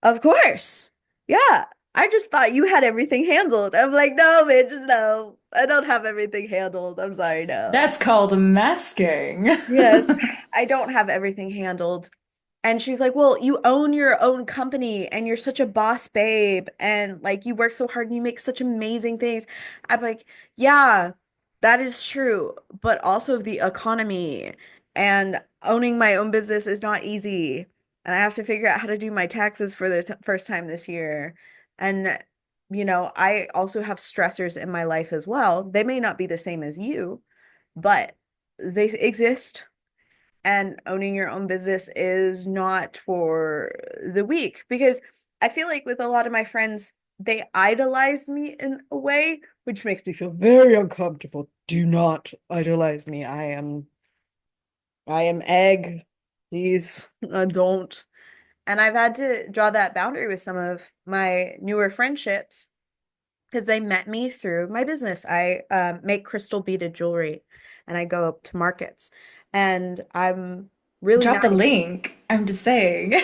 Speaker 3: of course. Yeah. I just thought you had everything handled. I'm like, no, man, just no. I don't have everything handled. I'm sorry, no.
Speaker 2: That's called masking.
Speaker 3: Yes, I don't have everything handled. And she's like, well, you own your own company and you're such a boss babe. And like, you work so hard and you make such amazing things. I'm like, yeah, that is true. But also the economy and owning my own business is not easy. And I have to figure out how to do my taxes for the t first time this year. And, I also have stressors in my life as well. They may not be the same as you, but they exist. And owning your own business is not for the weak because I feel like with a lot of my friends, they idolize me in a way, which makes me feel very uncomfortable. Do not idolize me. I am egg. Please, don't. And I've had to draw that boundary with some of my newer friendships because they met me through my business. I make crystal beaded jewelry and I go up to markets. And I'm really
Speaker 2: Drop the
Speaker 3: nice.
Speaker 2: link. I'm just saying.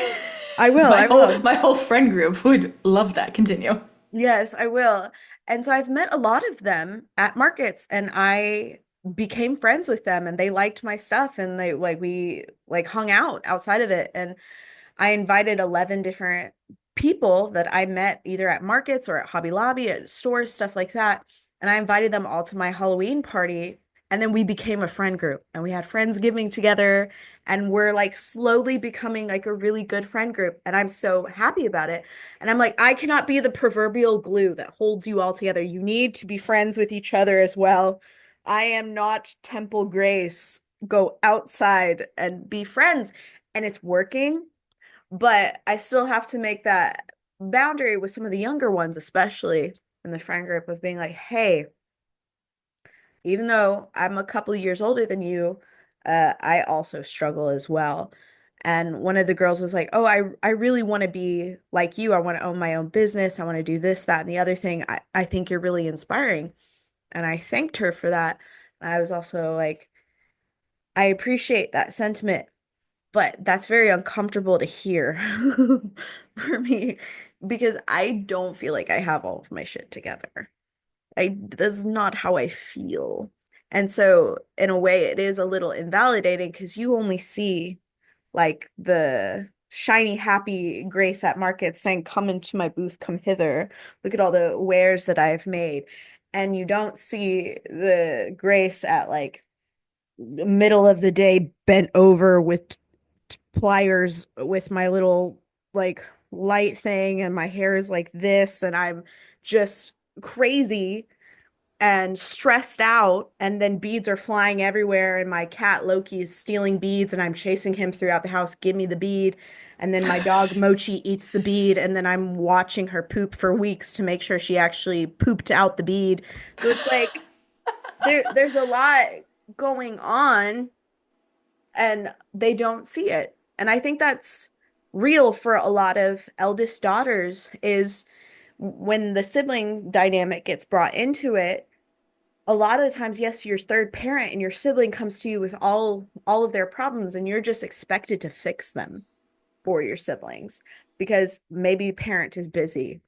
Speaker 3: I will,
Speaker 2: My
Speaker 3: I
Speaker 2: whole
Speaker 3: will.
Speaker 2: my whole friend group would love that. Continue.
Speaker 3: Yes, I will. And so I've met a lot of them at markets and I became friends with them and they liked my stuff and they like we like hung out outside of it. And I invited 11 different people that I met either at markets or at Hobby Lobby, at stores, stuff like that. And I invited them all to my Halloween party. And then we became a friend group and we had Friendsgiving together. And we're like slowly becoming like a really good friend group. And I'm so happy about it. And I'm like, I cannot be the proverbial glue that holds you all together. You need to be friends with each other as well. I am not Temple Grace. Go outside and be friends. And it's working, but I still have to make that boundary with some of the younger ones, especially in the friend group, of being like, hey, even though I'm a couple of years older than you, I also struggle as well. And one of the girls was like, oh, I really want to be like you. I want to own my own business. I want to do this, that, and the other thing. I think you're really inspiring. And I thanked her for that. And I was also like, I appreciate that sentiment, but that's very uncomfortable to hear for me because I don't feel like I have all of my shit together. That's not how I feel. And so in a way it is a little invalidating because you only see like the shiny happy Grace at market saying, come into my booth, come hither, look at all the wares that I've made. And you don't see the Grace at like middle of the day bent over with pliers with my little like light thing, and my hair is like this, and I'm just crazy and stressed out, and then beads are flying everywhere, and my cat Loki is stealing beads, and I'm chasing him throughout the house, give me the bead. And then my dog Mochi eats the bead, and then I'm watching her poop for weeks to make sure she actually pooped out the bead. So it's like there's a lot going on, and they don't see it. And I think that's real for a lot of eldest daughters, is when the sibling dynamic gets brought into it, a lot of the times, yes, your third parent and your sibling comes to you with all of their problems, and you're just expected to fix them for your siblings because maybe parent is busy,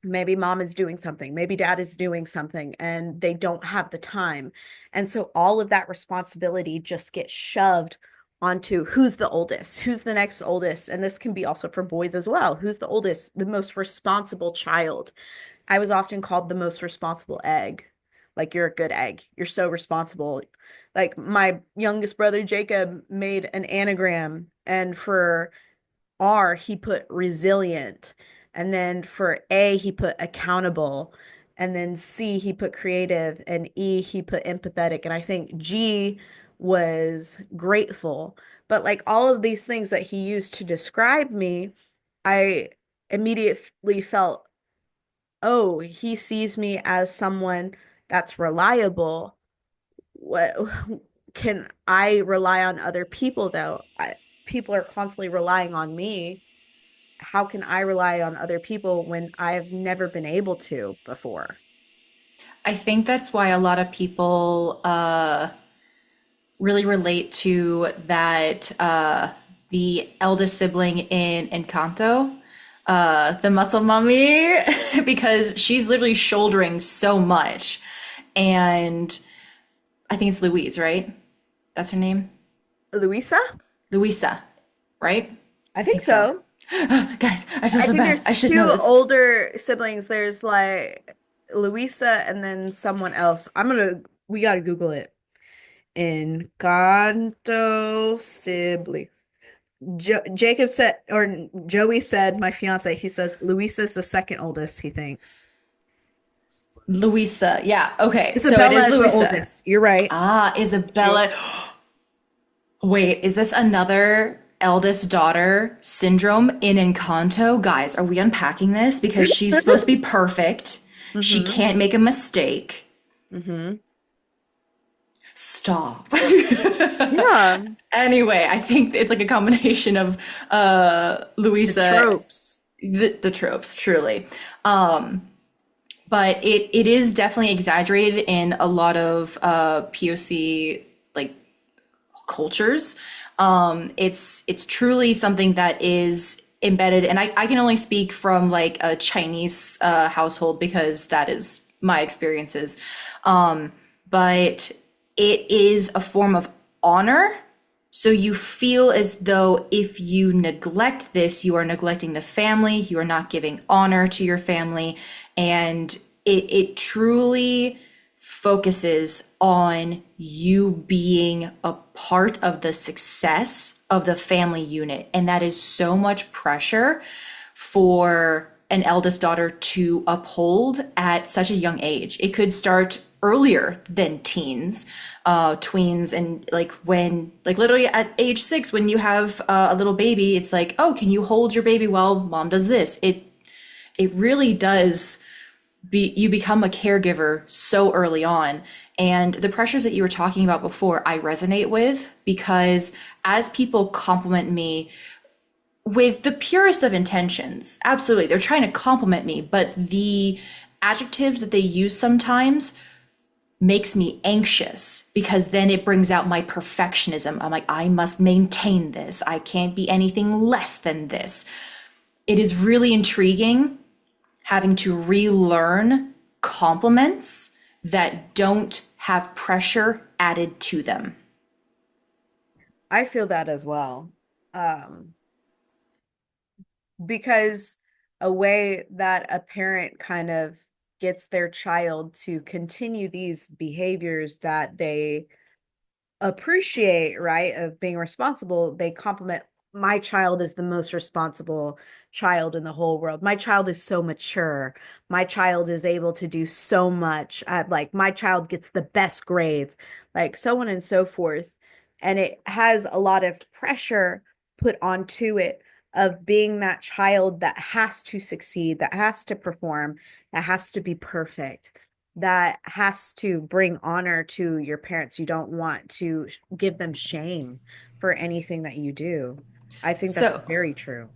Speaker 3: maybe mom is doing something, maybe dad is doing something, and they don't have the time. And so all of that responsibility just gets shoved onto who's the oldest, who's the next oldest. And this can be also for boys as well. Who's the oldest, the most responsible child? I was often called the most responsible egg. Like, you're a good egg. You're so responsible. Like, my youngest brother, Jacob, made an anagram, and for R, he put resilient. And then for A, he put accountable. And then C, he put creative. And E, he put empathetic. And I think G was grateful. But like all of these things that he used to describe me, I immediately felt, oh, he sees me as someone that's reliable. What can I rely on other people though? People are constantly relying on me. How can I rely on other people when I've never been able to before?
Speaker 2: I think that's why a lot of people really relate to that the eldest sibling in Encanto, the muscle mummy, because she's literally shouldering so much. And I think it's Louise, right? That's her name?
Speaker 3: Luisa?
Speaker 2: Louisa, right?
Speaker 3: I
Speaker 2: I
Speaker 3: think
Speaker 2: think so.
Speaker 3: so.
Speaker 2: Guys, I feel
Speaker 3: I
Speaker 2: so
Speaker 3: think
Speaker 2: bad.
Speaker 3: there's
Speaker 2: I should know
Speaker 3: two
Speaker 2: this.
Speaker 3: older siblings. There's like Luisa and then someone else. We gotta Google it. Encanto siblings. Jacob said, or Joey said, my fiance, he says Luisa's the second oldest, he thinks.
Speaker 2: Louisa. Yeah. Okay. So it
Speaker 3: Isabella
Speaker 2: is
Speaker 3: is the
Speaker 2: Louisa.
Speaker 3: oldest. You're right.
Speaker 2: Ah, Isabella. Wait, is this another eldest daughter syndrome in Encanto? Guys, are we unpacking this? Because she's supposed to be perfect. She
Speaker 3: Mm-hmm.
Speaker 2: can't make a mistake.
Speaker 3: Mm-hmm.
Speaker 2: Stop.
Speaker 3: Yeah.
Speaker 2: Anyway, I think it's like a combination of
Speaker 3: The
Speaker 2: Louisa,
Speaker 3: tropes.
Speaker 2: the tropes, truly. But it is definitely exaggerated in a lot of POC like cultures. It's truly something that is embedded, and I can only speak from like a Chinese household because that is my experiences. But it is a form of honor. So you feel as though if you neglect this, you are neglecting the family, you are not giving honor to your family, and it truly focuses on you being a part of the success of the family unit. And that is so much pressure for an eldest daughter to uphold at such a young age. It could start earlier than teens, tweens, and like when, like literally at age 6, when you have a little baby, it's like, oh, can you hold your baby while mom does this? It really does you become a caregiver so early on. And the pressures that you were talking about before, I resonate with because as people compliment me with the purest of intentions, absolutely, they're trying to compliment me, but the adjectives that they use sometimes makes me anxious because then it brings out my perfectionism. I'm like, I must maintain this. I can't be anything less than this. It is really intriguing having to relearn compliments that don't have pressure added to them.
Speaker 3: I feel that as well. Um, because a way that a parent kind of gets their child to continue these behaviors that they appreciate, right, of being responsible, they compliment my child is the most responsible child in the whole world. My child is so mature. My child is able to do so much. Like my child gets the best grades, like so on and so forth. And it has a lot of pressure put onto it of being that child that has to succeed, that has to perform, that has to be perfect, that has to bring honor to your parents. You don't want to give them shame for anything that you do. I think that's
Speaker 2: So,
Speaker 3: very true.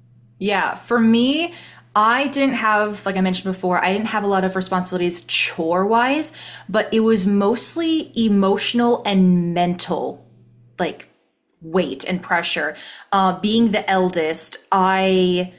Speaker 2: yeah, for me, I didn't have, like I mentioned before, I didn't have a lot of responsibilities chore wise, but it was mostly emotional and mental, like weight and pressure. Being the eldest, I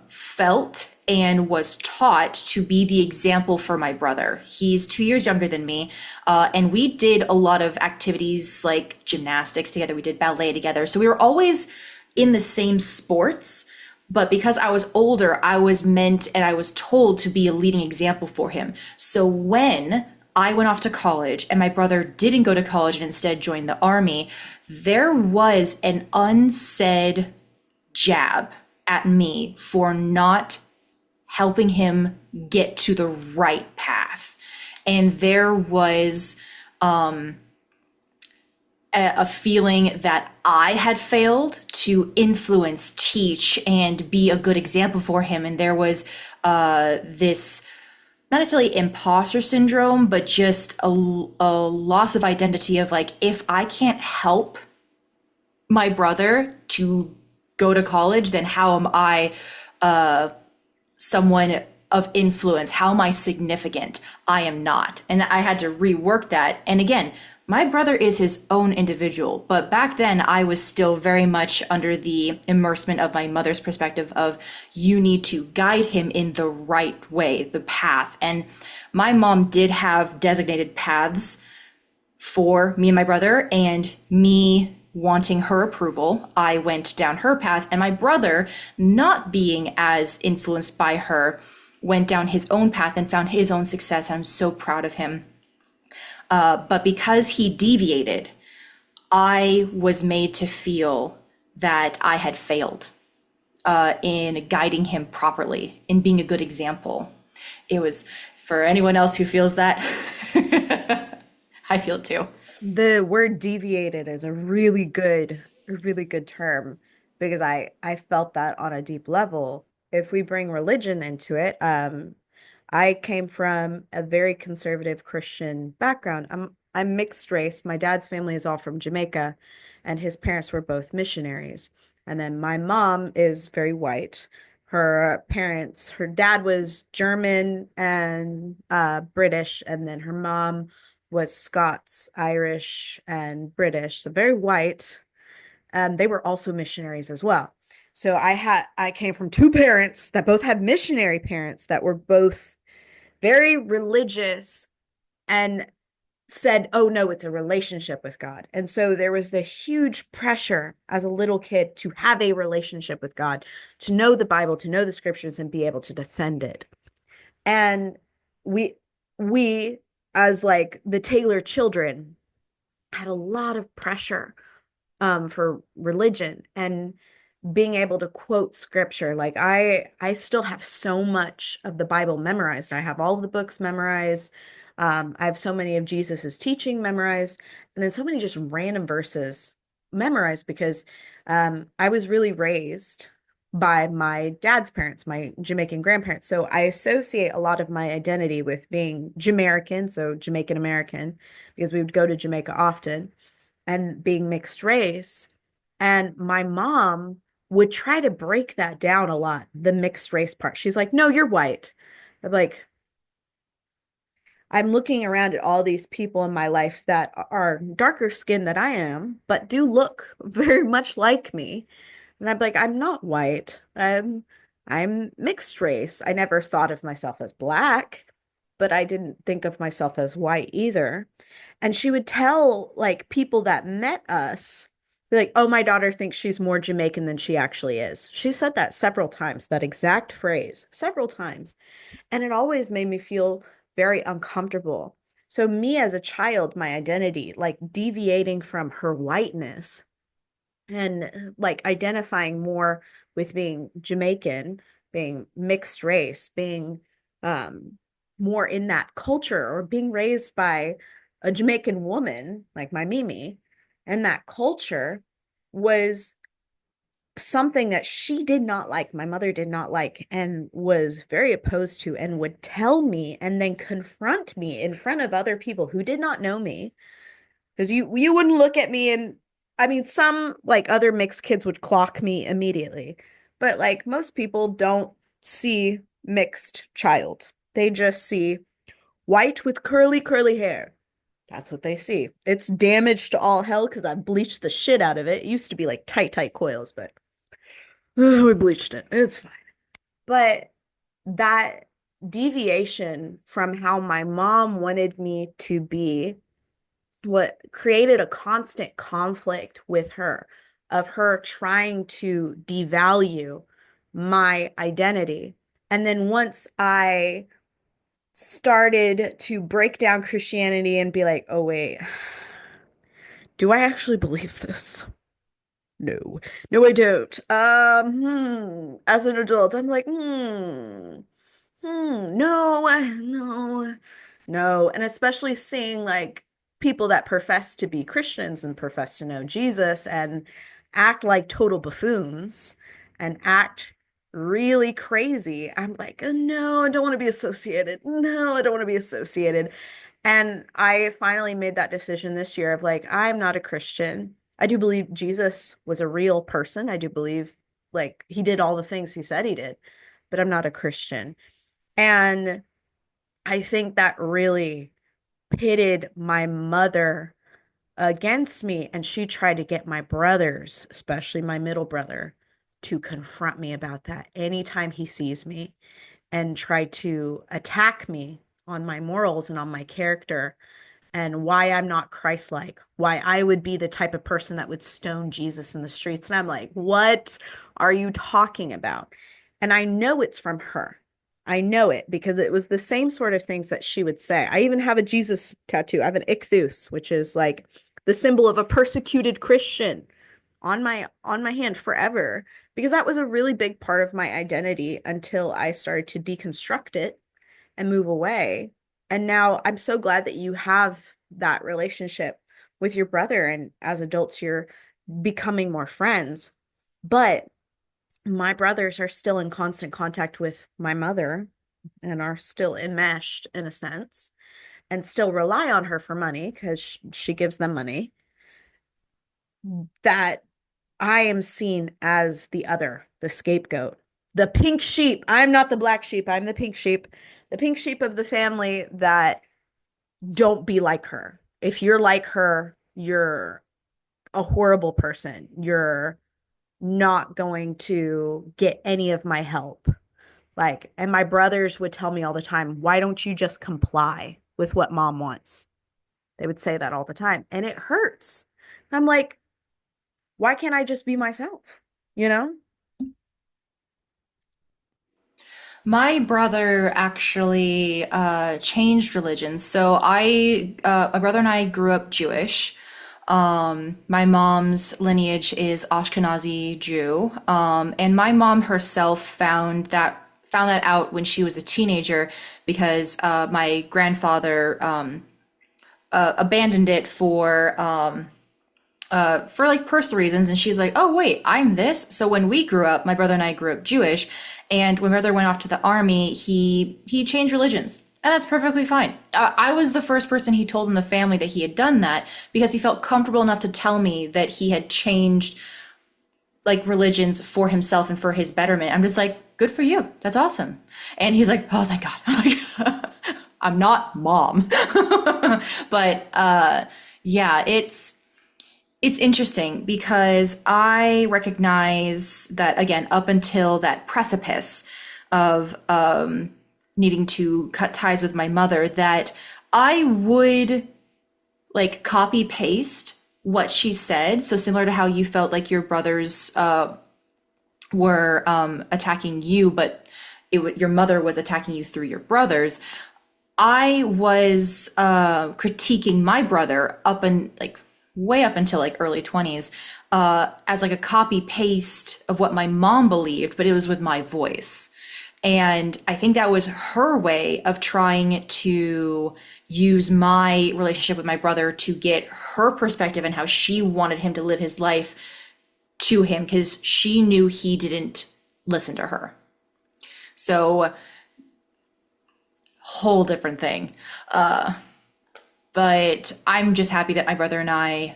Speaker 2: felt and was taught to be the example for my brother. He's 2 years younger than me, and we did a lot of activities like gymnastics together. We did ballet together. So we were always in the same sports. But because I was older, I was meant and I was told to be a leading example for him. So when I went off to college and my brother didn't go to college and instead joined the army, there was an unsaid jab at me for not helping him get to the right path. And there was a feeling that I had failed to influence, teach, and be a good example for him. And there was this not necessarily imposter syndrome, but just a loss of identity of like, if I can't help my brother to go to college, then how am I someone of influence? How am I significant? I am not. And I had to rework that. And again, my brother is his own individual, but back then I was still very much under the immersement of my mother's perspective of you need to guide him in the right way, the path. And my mom did have designated paths for me and my brother, and me wanting her approval, I went down her path, and my brother, not being as influenced by her, went down his own path and found his own success. I'm so proud of him. But because he deviated, I was made to feel that I had failed in guiding him properly, in being a good example. It was for anyone else who feels that, I feel it too.
Speaker 3: The word deviated is a really good term because I felt that on a deep level. If we bring religion into it, I came from a very conservative Christian background. I'm mixed race. My dad's family is all from Jamaica, and his parents were both missionaries. And then my mom is very white. Her parents, her dad was German and British, and then her mom was Scots, Irish, and British, so very white. And they were also missionaries as well. So I came from two parents that both had missionary parents that were both very religious and said, oh no, it's a relationship with God. And so there was the huge pressure as a little kid to have a relationship with God, to know the Bible, to know the scriptures and be able to defend it. And we we as like the Taylor children had a lot of pressure for religion and being able to quote scripture. Like I still have so much of the Bible memorized. I have all of the books memorized. I have so many of Jesus's teaching memorized, and then so many just random verses memorized because I was really raised by my dad's parents, my Jamaican grandparents. So I associate a lot of my identity with being Jamaican, so Jamaican American, because we would go to Jamaica often, and being mixed race. And my mom would try to break that down a lot, the mixed race part. She's like, no, you're white. I'm like, I'm looking around at all these people in my life that are darker skinned than I am, but do look very much like me. And I'm like, I'm not white. I'm mixed race. I never thought of myself as black. but I didn't think of myself as white either. And she would tell like people that met us, be like, oh, my daughter thinks she's more Jamaican than she actually is. She said that several times, that exact phrase, several times. And it always made me feel very uncomfortable. So, me as a child, my identity, like deviating from her whiteness and like identifying more with being Jamaican, being mixed race, being um, more in that culture, or being raised by a Jamaican woman like my Mimi, and that culture was something that she did not like, my mother did not like, and was very opposed to, and would tell me and then confront me in front of other people who did not know me. Because you wouldn't look at me, and I mean, some like other mixed kids would clock me immediately, but like most people don't see mixed child. They just see white with curly hair. That's what they see. It's damaged to all hell because I bleached the shit out of it. It used to be like tight coils, but we bleached it. It's fine. But that deviation from how my mom wanted me to be, what created a constant conflict with her, of her trying to devalue my identity. And then once I started to break down Christianity and be like, oh, wait, do I actually believe this? No, no, I don't. As an adult, I'm like, no, no, no. And especially seeing like people that profess to be Christians and profess to know Jesus and act like total buffoons and act really crazy. I'm like, oh, no, I don't want to be associated. No, I don't want to be associated. And I finally made that decision this year of like, I'm not a Christian. I do believe Jesus was a real person. I do believe like he did all the things he said he did, but I'm not a Christian. And I think that really pitted my mother against me. And she tried to get my brothers, especially my middle brother, to confront me about that anytime he sees me, and try to attack me on my morals and on my character, and why I'm not Christ-like, why I would be the type of person that would stone Jesus in the streets. And I'm like, what are you talking about? And I know it's from her. I know it because it was the same sort of things that she would say. I even have a Jesus tattoo. I have an ichthus, which is like the symbol of a persecuted Christian, on my hand forever, because that was a really big part of my identity until I started to deconstruct it and move away. And now I'm so glad that you have that relationship with your brother, and as adults, you're becoming more friends. But my brothers are still in constant contact with my mother and are still enmeshed in a sense, and still rely on her for money because she gives them money. That I am seen as the other, the scapegoat, the pink sheep. I'm not the black sheep. I'm the pink sheep of the family that don't be like her. If you're like her, you're a horrible person. You're not going to get any of my help. Like, and my brothers would tell me all the time, why don't you just comply with what mom wants? They would say that all the time. And it hurts. I'm like, why can't I just be myself? You know?
Speaker 2: My brother actually changed religions. So my brother and I grew up Jewish. My mom's lineage is Ashkenazi Jew, and my mom herself found that out when she was a teenager because my grandfather abandoned it for like personal reasons. And she's like, oh, wait, I'm this. So when we grew up, my brother and I grew up Jewish. And when my brother went off to the army, he changed religions. And that's perfectly fine. I was the first person he told in the family that he had done that because he felt comfortable enough to tell me that he had changed like religions for himself and for his betterment. I'm just like, good for you. That's awesome. And he's like, oh, thank God. I'm like, I'm not mom. But yeah, it's interesting because I recognize that, again, up until that precipice of, needing to cut ties with my mother, that I would like copy paste what she said. So similar to how you felt like your brothers were attacking you, but your mother was attacking you through your brothers. I was critiquing my brother up and like way up until like early 20s as like a copy paste of what my mom believed, but it was with my voice. And I think that was her way of trying to use my relationship with my brother to get her perspective and how she wanted him to live his life to him because she knew he didn't listen to her. So, whole different thing. But I'm just happy that my brother and I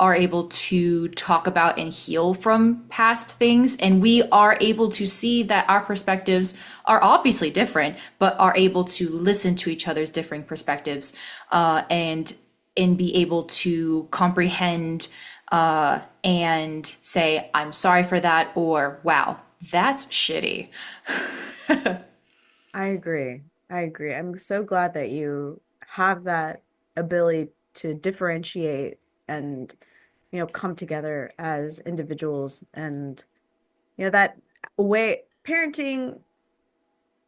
Speaker 2: are able to talk about and heal from past things. And we are able to see that our perspectives are obviously different, but are able to listen to each other's differing perspectives and be able to comprehend and say, I'm sorry for that, or wow, that's shitty.
Speaker 3: I agree. I agree. I'm so glad that you have that ability to differentiate and, come together as individuals and, that way parenting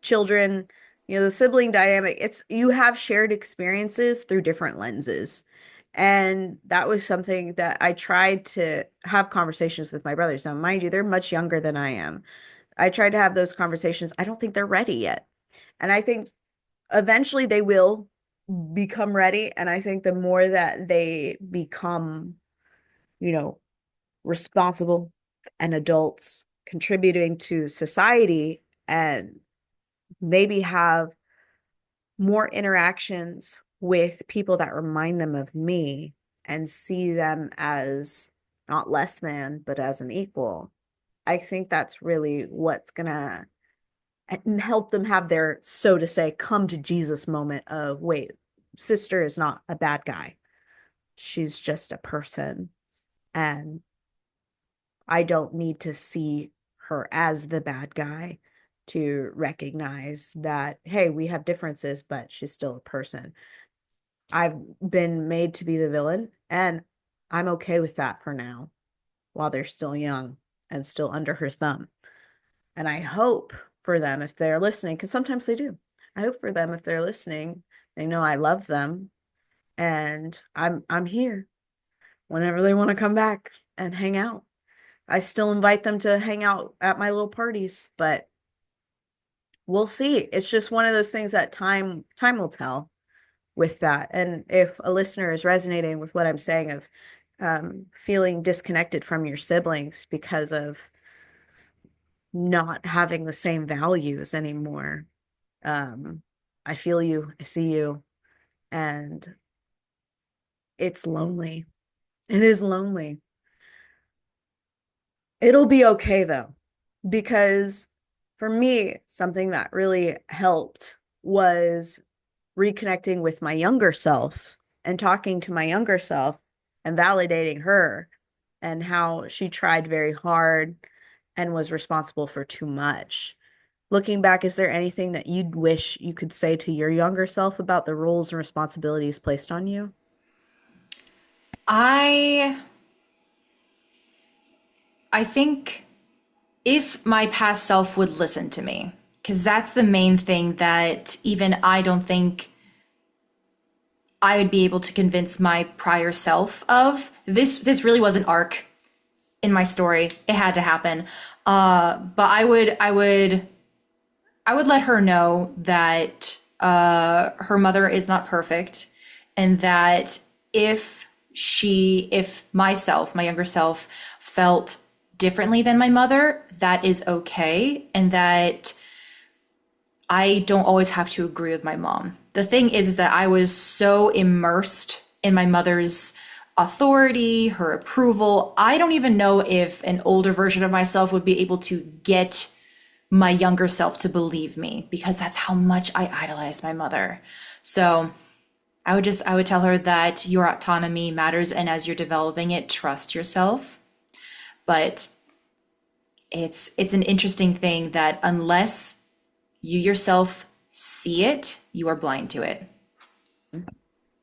Speaker 3: children, the sibling dynamic, it's you have shared experiences through different lenses. And that was something that I tried to have conversations with my brothers. Now, mind you, they're much younger than I am. I tried to have those conversations. I don't think they're ready yet. And I think eventually they will become ready. And I think the more that they become, you know, responsible and adults contributing to society and maybe have more interactions with people that remind them of me and see them as not less than, but as an equal. I think that's really what's gonna help them have their, so to say, come to Jesus moment of, wait, sister is not a bad guy. She's just a person. And I don't need to see her as the bad guy to recognize that, hey, we have differences, but she's still a person. I've been made to be the villain, and I'm okay with that for now while they're still young and still under her thumb. And I hope for them if they're listening, because sometimes they do. I hope for them if they're listening, they know I love them and I'm here whenever they want to come back and hang out. I still invite them to hang out at my little parties, but we'll see. It's just one of those things that time will tell with that. And if a listener is resonating with what I'm saying of feeling disconnected from your siblings because of not having the same values anymore, um, I feel you, I see you, and it's lonely. It is lonely. It'll be okay though, because for me, something that really helped was reconnecting with my younger self and talking to my younger self and validating her and how she tried very hard and was responsible for too much. Looking back, is there anything that you'd wish you could say to your younger self about the roles and responsibilities placed on you?
Speaker 2: I I think if my past self would listen to me, because that's the main thing that even I don't think I would be able to convince my prior self of. This really was an arc in my story. It had to happen. But I would let her know that her mother is not perfect, and that if myself, my younger self, felt differently than my mother, that is okay, and that I don't always have to agree with my mom. The thing is that I was so immersed in my mother's authority, her approval. I don't even know if an older version of myself would be able to get my younger self to believe me because that's how much I idolized my mother. So I would tell her that your autonomy matters, and as you're developing it, trust yourself. But it's an interesting thing that unless you yourself see it, you are blind to it.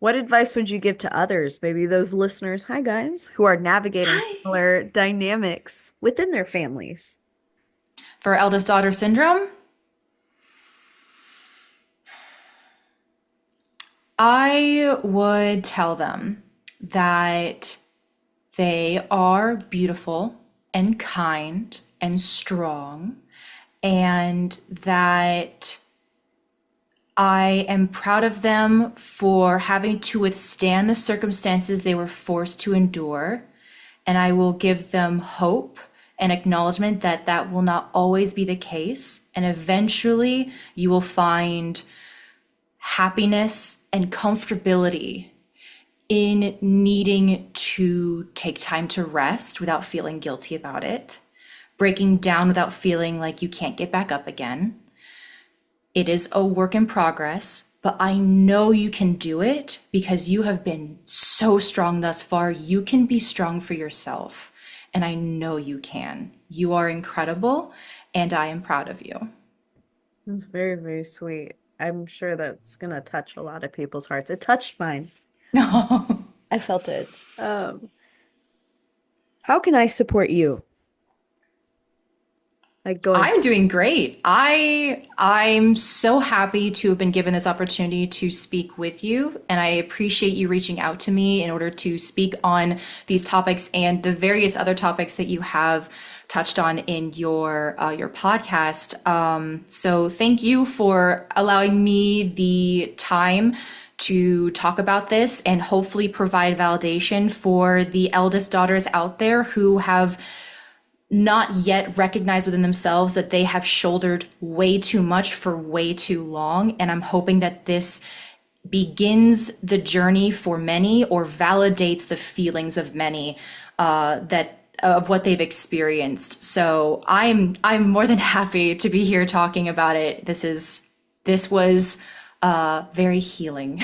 Speaker 3: What advice would you give to others, maybe those listeners, hi guys, who are navigating
Speaker 2: Hi.
Speaker 3: similar dynamics within their families?
Speaker 2: For eldest daughter syndrome, I would tell them that they are beautiful and kind and strong, and that I am proud of them for having to withstand the circumstances they were forced to endure. And I will give them hope and acknowledgement that that will not always be the case. And eventually you will find happiness and comfortability in needing to take time to rest without feeling guilty about it, breaking down without feeling like you can't get back up again. It is a work in progress, but I know you can do it because you have been so strong thus far. You can be strong for yourself, and I know you can. You are incredible, and I am proud of you.
Speaker 3: That's very, very sweet. I'm sure that's gonna touch a lot of people's hearts. It touched mine.
Speaker 2: No.
Speaker 3: I felt it. How can I support you? Like going,
Speaker 2: I'm doing great. I'm so happy to have been given this opportunity to speak with you, and I appreciate you reaching out to me in order to speak on these topics and the various other topics that you have touched on in your podcast. So thank you for allowing me the time to talk about this and hopefully provide validation for the eldest daughters out there who have not yet recognized within themselves that they have shouldered way too much for way too long. And I'm hoping that this begins the journey for many or validates the feelings of many that of what they've experienced. So I'm more than happy to be here talking about it. This was very healing.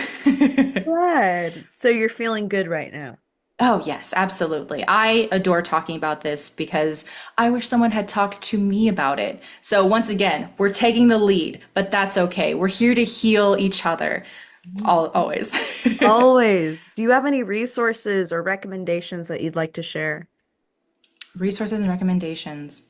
Speaker 3: glad. So you're feeling good right now.
Speaker 2: Oh, yes, absolutely. I adore talking about this because I wish someone had talked to me about it. So, once again, we're taking the lead, but that's okay. We're here to heal each other, always.
Speaker 3: Always. Do you have any resources or recommendations that you'd like to share?
Speaker 2: Resources and recommendations.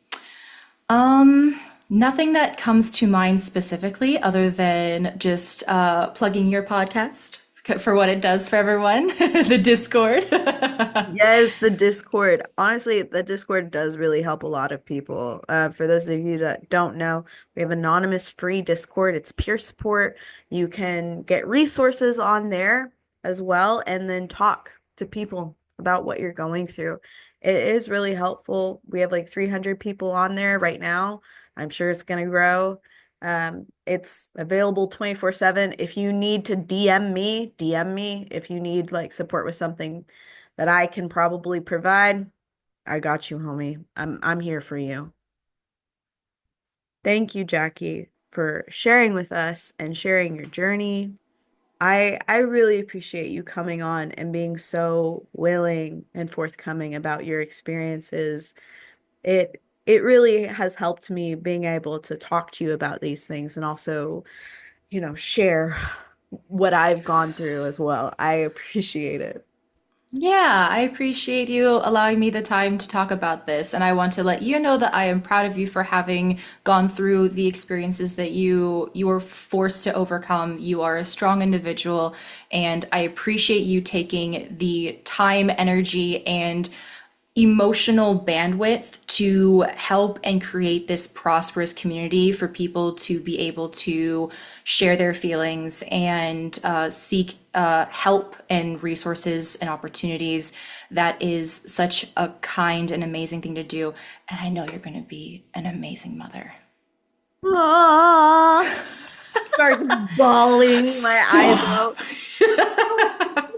Speaker 2: Nothing that comes to mind specifically other than just plugging your podcast for what it does for everyone, the Discord.
Speaker 3: Yes, the Discord. Honestly, the Discord does really help a lot of people. For those of you that don't know, we have anonymous free Discord. It's peer support. You can get resources on there as well, and then talk to people about what you're going through. It is really helpful. We have like 300 people on there right now. I'm sure it's going to grow. It's available 24/7. If you need to DM me, DM me. If you need like support with something that I can probably provide, I got you, homie. I'm here for you. Thank you, Jackiee, for sharing with us and sharing your journey. I really appreciate you coming on and being so willing and forthcoming about your experiences. It really has helped me being able to talk to you about these things and also, share what I've gone through as well. I appreciate it.
Speaker 2: Yeah, I appreciate you allowing me the time to talk about this. And I want to let you know that I am proud of you for having gone through the experiences that you were forced to overcome. You are a strong individual, and I appreciate you taking the time, energy, and emotional bandwidth to help and create this prosperous community for people to be able to share their feelings and seek help and resources and opportunities. That is such a kind and amazing thing to do. And I know you're going to be an amazing mother.
Speaker 3: Ah, starts bawling my eyes
Speaker 2: Stop.
Speaker 3: out.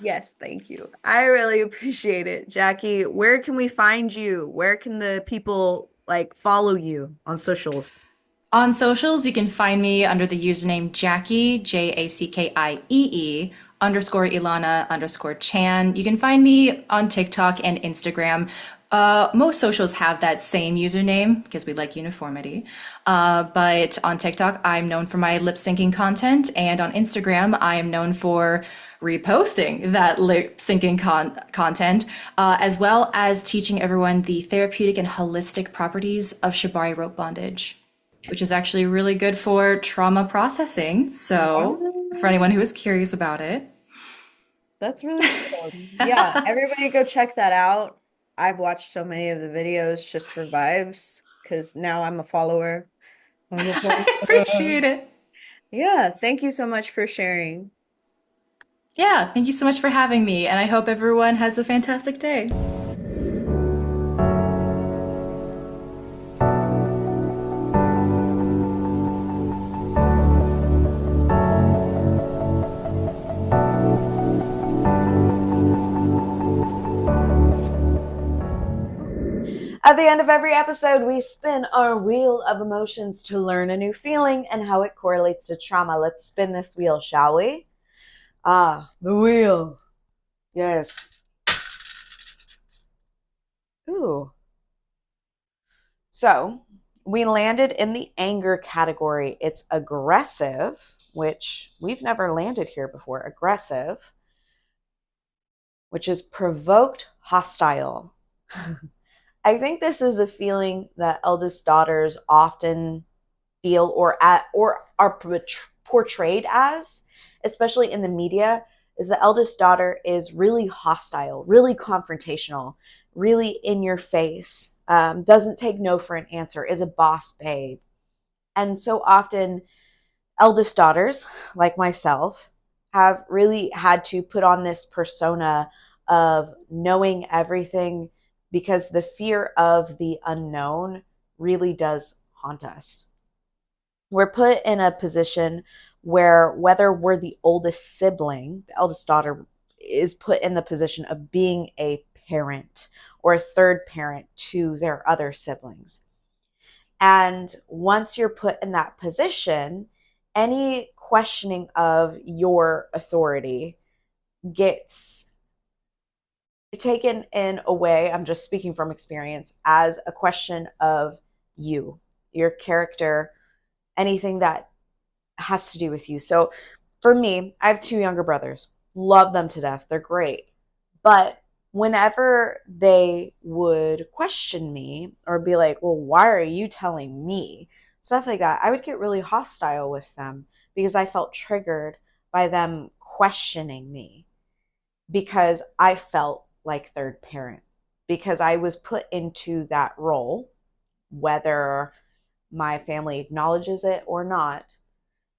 Speaker 3: Yes, thank you. I really appreciate it. Jackiee, where can we find you? Where can the people like follow you on socials?
Speaker 2: On socials, you can find me under the username Jackiee, Jackiee _Elana _Chan. You can find me on TikTok and Instagram Most socials have that same username because we like uniformity. But on TikTok, I'm known for my lip syncing content, and on Instagram, I am known for reposting that lip syncing content, as well as teaching everyone the therapeutic and holistic properties of Shibari rope bondage, which is actually really good for trauma processing. So, for
Speaker 3: Wow.
Speaker 2: anyone who is curious about it,
Speaker 3: That's really cool. Yeah, everybody go check that out. I've watched so many of the videos just for vibes because now I'm a follower. I'm a
Speaker 2: I
Speaker 3: follower.
Speaker 2: appreciate it.
Speaker 3: Yeah, thank you so much for sharing.
Speaker 2: Yeah, thank you so much for having me, and I hope everyone has a fantastic day.
Speaker 1: At the end of every episode, we spin our wheel of emotions to learn a new feeling and how it correlates to trauma. Let's spin this wheel, shall we? Ah, the wheel. Yes. Ooh. So we landed in the anger category. It's aggressive, which we've never landed here before. Aggressive, which is provoked, hostile. I think this is a feeling that eldest daughters often feel or are portrayed as, especially in the media, is the eldest daughter is really hostile, really confrontational, really in your face, doesn't take no for an answer, is a boss babe. And so often, eldest daughters, like myself, have really had to put on this persona of knowing everything because the fear of the unknown really does haunt us. We're put in a position where whether we're the oldest sibling, the eldest daughter is put in the position of being a parent or a third parent to their other siblings. And once you're put in that position, any questioning of your authority gets taken in a way, I'm just speaking from experience, as a question of you, your character, anything that has to do with you. So for me, I have two younger brothers. Love them to death. They're great. But whenever they would question me or be like, well, why are you telling me? Stuff like that, I would get really hostile with them because I felt triggered by them questioning me because I felt like third parent, because I was put into that role, whether my family acknowledges it or not.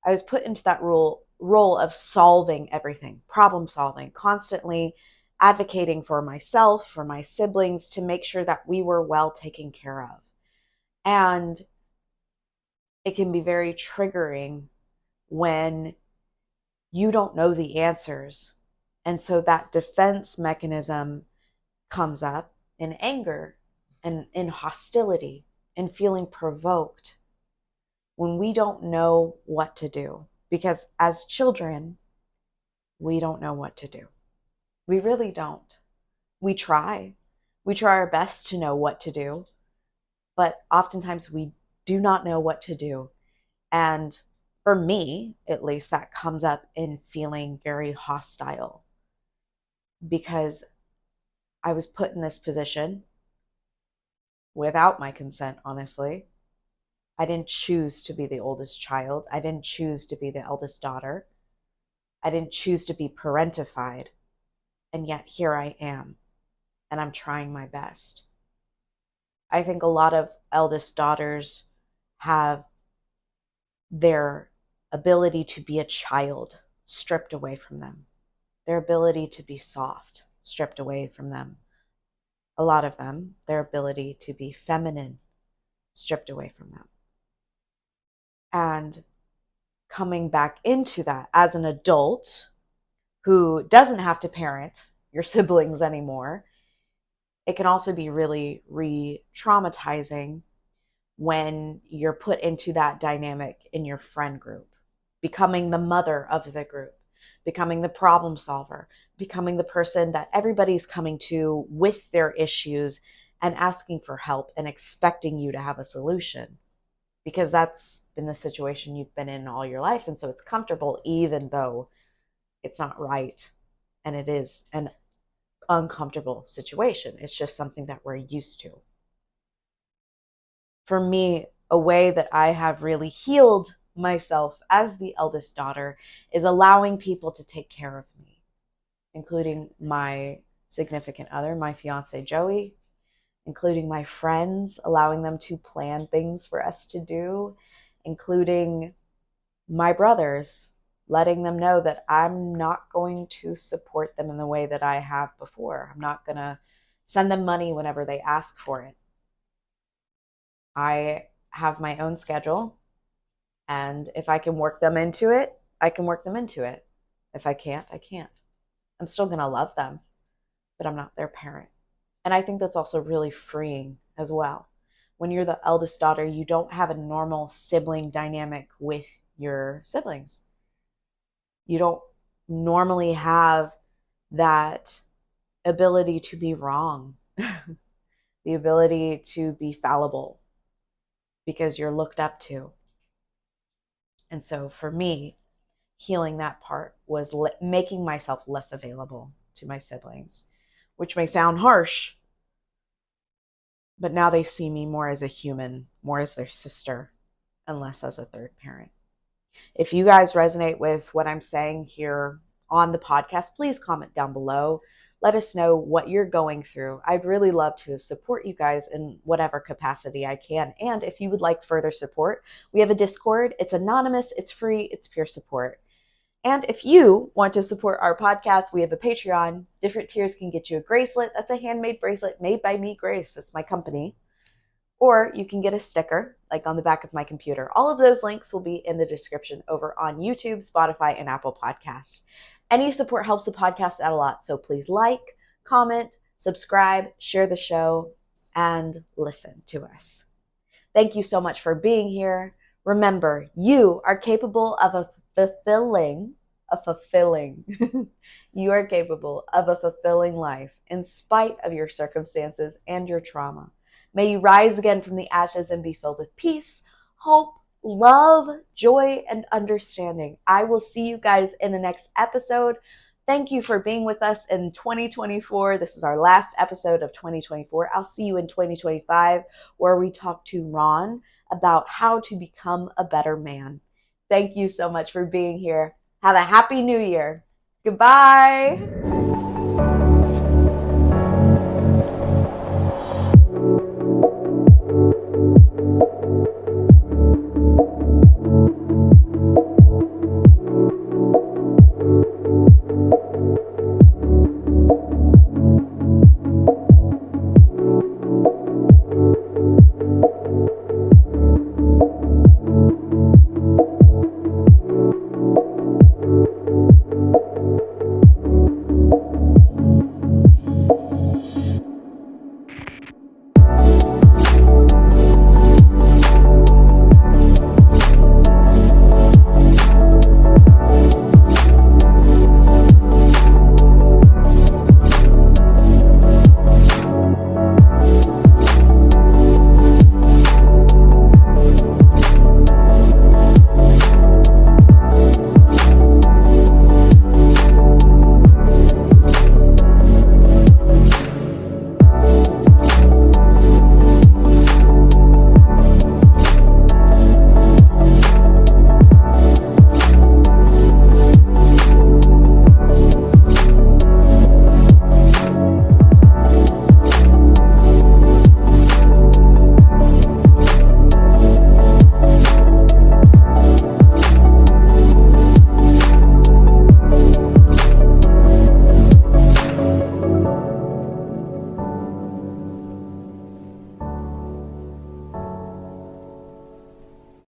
Speaker 1: I was put into that role of solving everything, problem solving, constantly advocating for myself, for my siblings, to make sure that we were well taken care of. And it can be very triggering when you don't know the answers. And so that defense mechanism comes up in anger and in hostility and feeling provoked when we don't know what to do. Because as children, we don't know what to do. We really don't. We try. We try our best to know what to do, but oftentimes we do not know what to do. And for me, at least, that comes up in feeling very hostile because I was put in this position without my consent, honestly. I didn't choose to be the oldest child. I didn't choose to be the eldest daughter. I didn't choose to be parentified. And yet here I am, and I'm trying my best. I think a lot of eldest daughters have their ability to be a child stripped away from them, their ability to be soft stripped away from them. A lot of them, their ability to be feminine stripped away from them. And coming back into that as an adult who doesn't have to parent your siblings anymore, it can also be really re traumatizing when you're put into that dynamic in your friend group, becoming the mother of the group, becoming the problem solver, becoming the person that everybody's coming to with their issues and asking for help and expecting you to have a solution, because that's been the situation you've been in all your life. And so it's comfortable, even though it's not right. And it is an uncomfortable situation. It's just something that we're used to. For me, a way that I have really healed myself as the eldest daughter is allowing people to take care of me, including my significant other, my fiance Joey, including my friends, allowing them to plan things for us to do, including my brothers, letting them know that I'm not going to support them in the way that I have before. I'm not going to send them money whenever they ask for it. I have my own schedule, and if I can work them into it, I can work them into it. If I can't, I can't. I'm still going to love them, but I'm not their parent. And I think that's also really freeing as well. When you're the eldest daughter, you don't have a normal sibling dynamic with your siblings. You don't normally have that ability to be wrong, the ability to be fallible because you're looked up to. And so for me, healing that part was making myself less available to my siblings, which may sound harsh, but now they see me more as a human, more as their sister, and less as a third parent. If you guys resonate with what I'm saying here on the podcast, please comment down below. Let us know what you're going through. I'd really love to support you guys in whatever capacity I can. And if you would like further support, we have a Discord. It's anonymous, it's free, it's peer support. And if you want to support our podcast, we have a Patreon. Different tiers can get you a bracelet. That's a handmade bracelet made by me, Grace. It's my company. Or you can get a sticker, like on the back of my computer. All of those links will be in the description over on YouTube, Spotify, and Apple Podcasts. Any support helps the podcast out a lot, so please like, comment, subscribe, share the show, and listen to us. Thank you so much for being here. Remember, you are capable of you are capable of a fulfilling life in spite of your circumstances and your trauma. May you rise again from the ashes and be filled with peace, hope, love, joy, and understanding. I will see you guys in the next episode. Thank you for being with us in 2024. This is our last episode of 2024. I'll see you in 2025, where we talk to Ron about how to become a better man. Thank you so much for being here. Have a happy new year. Goodbye.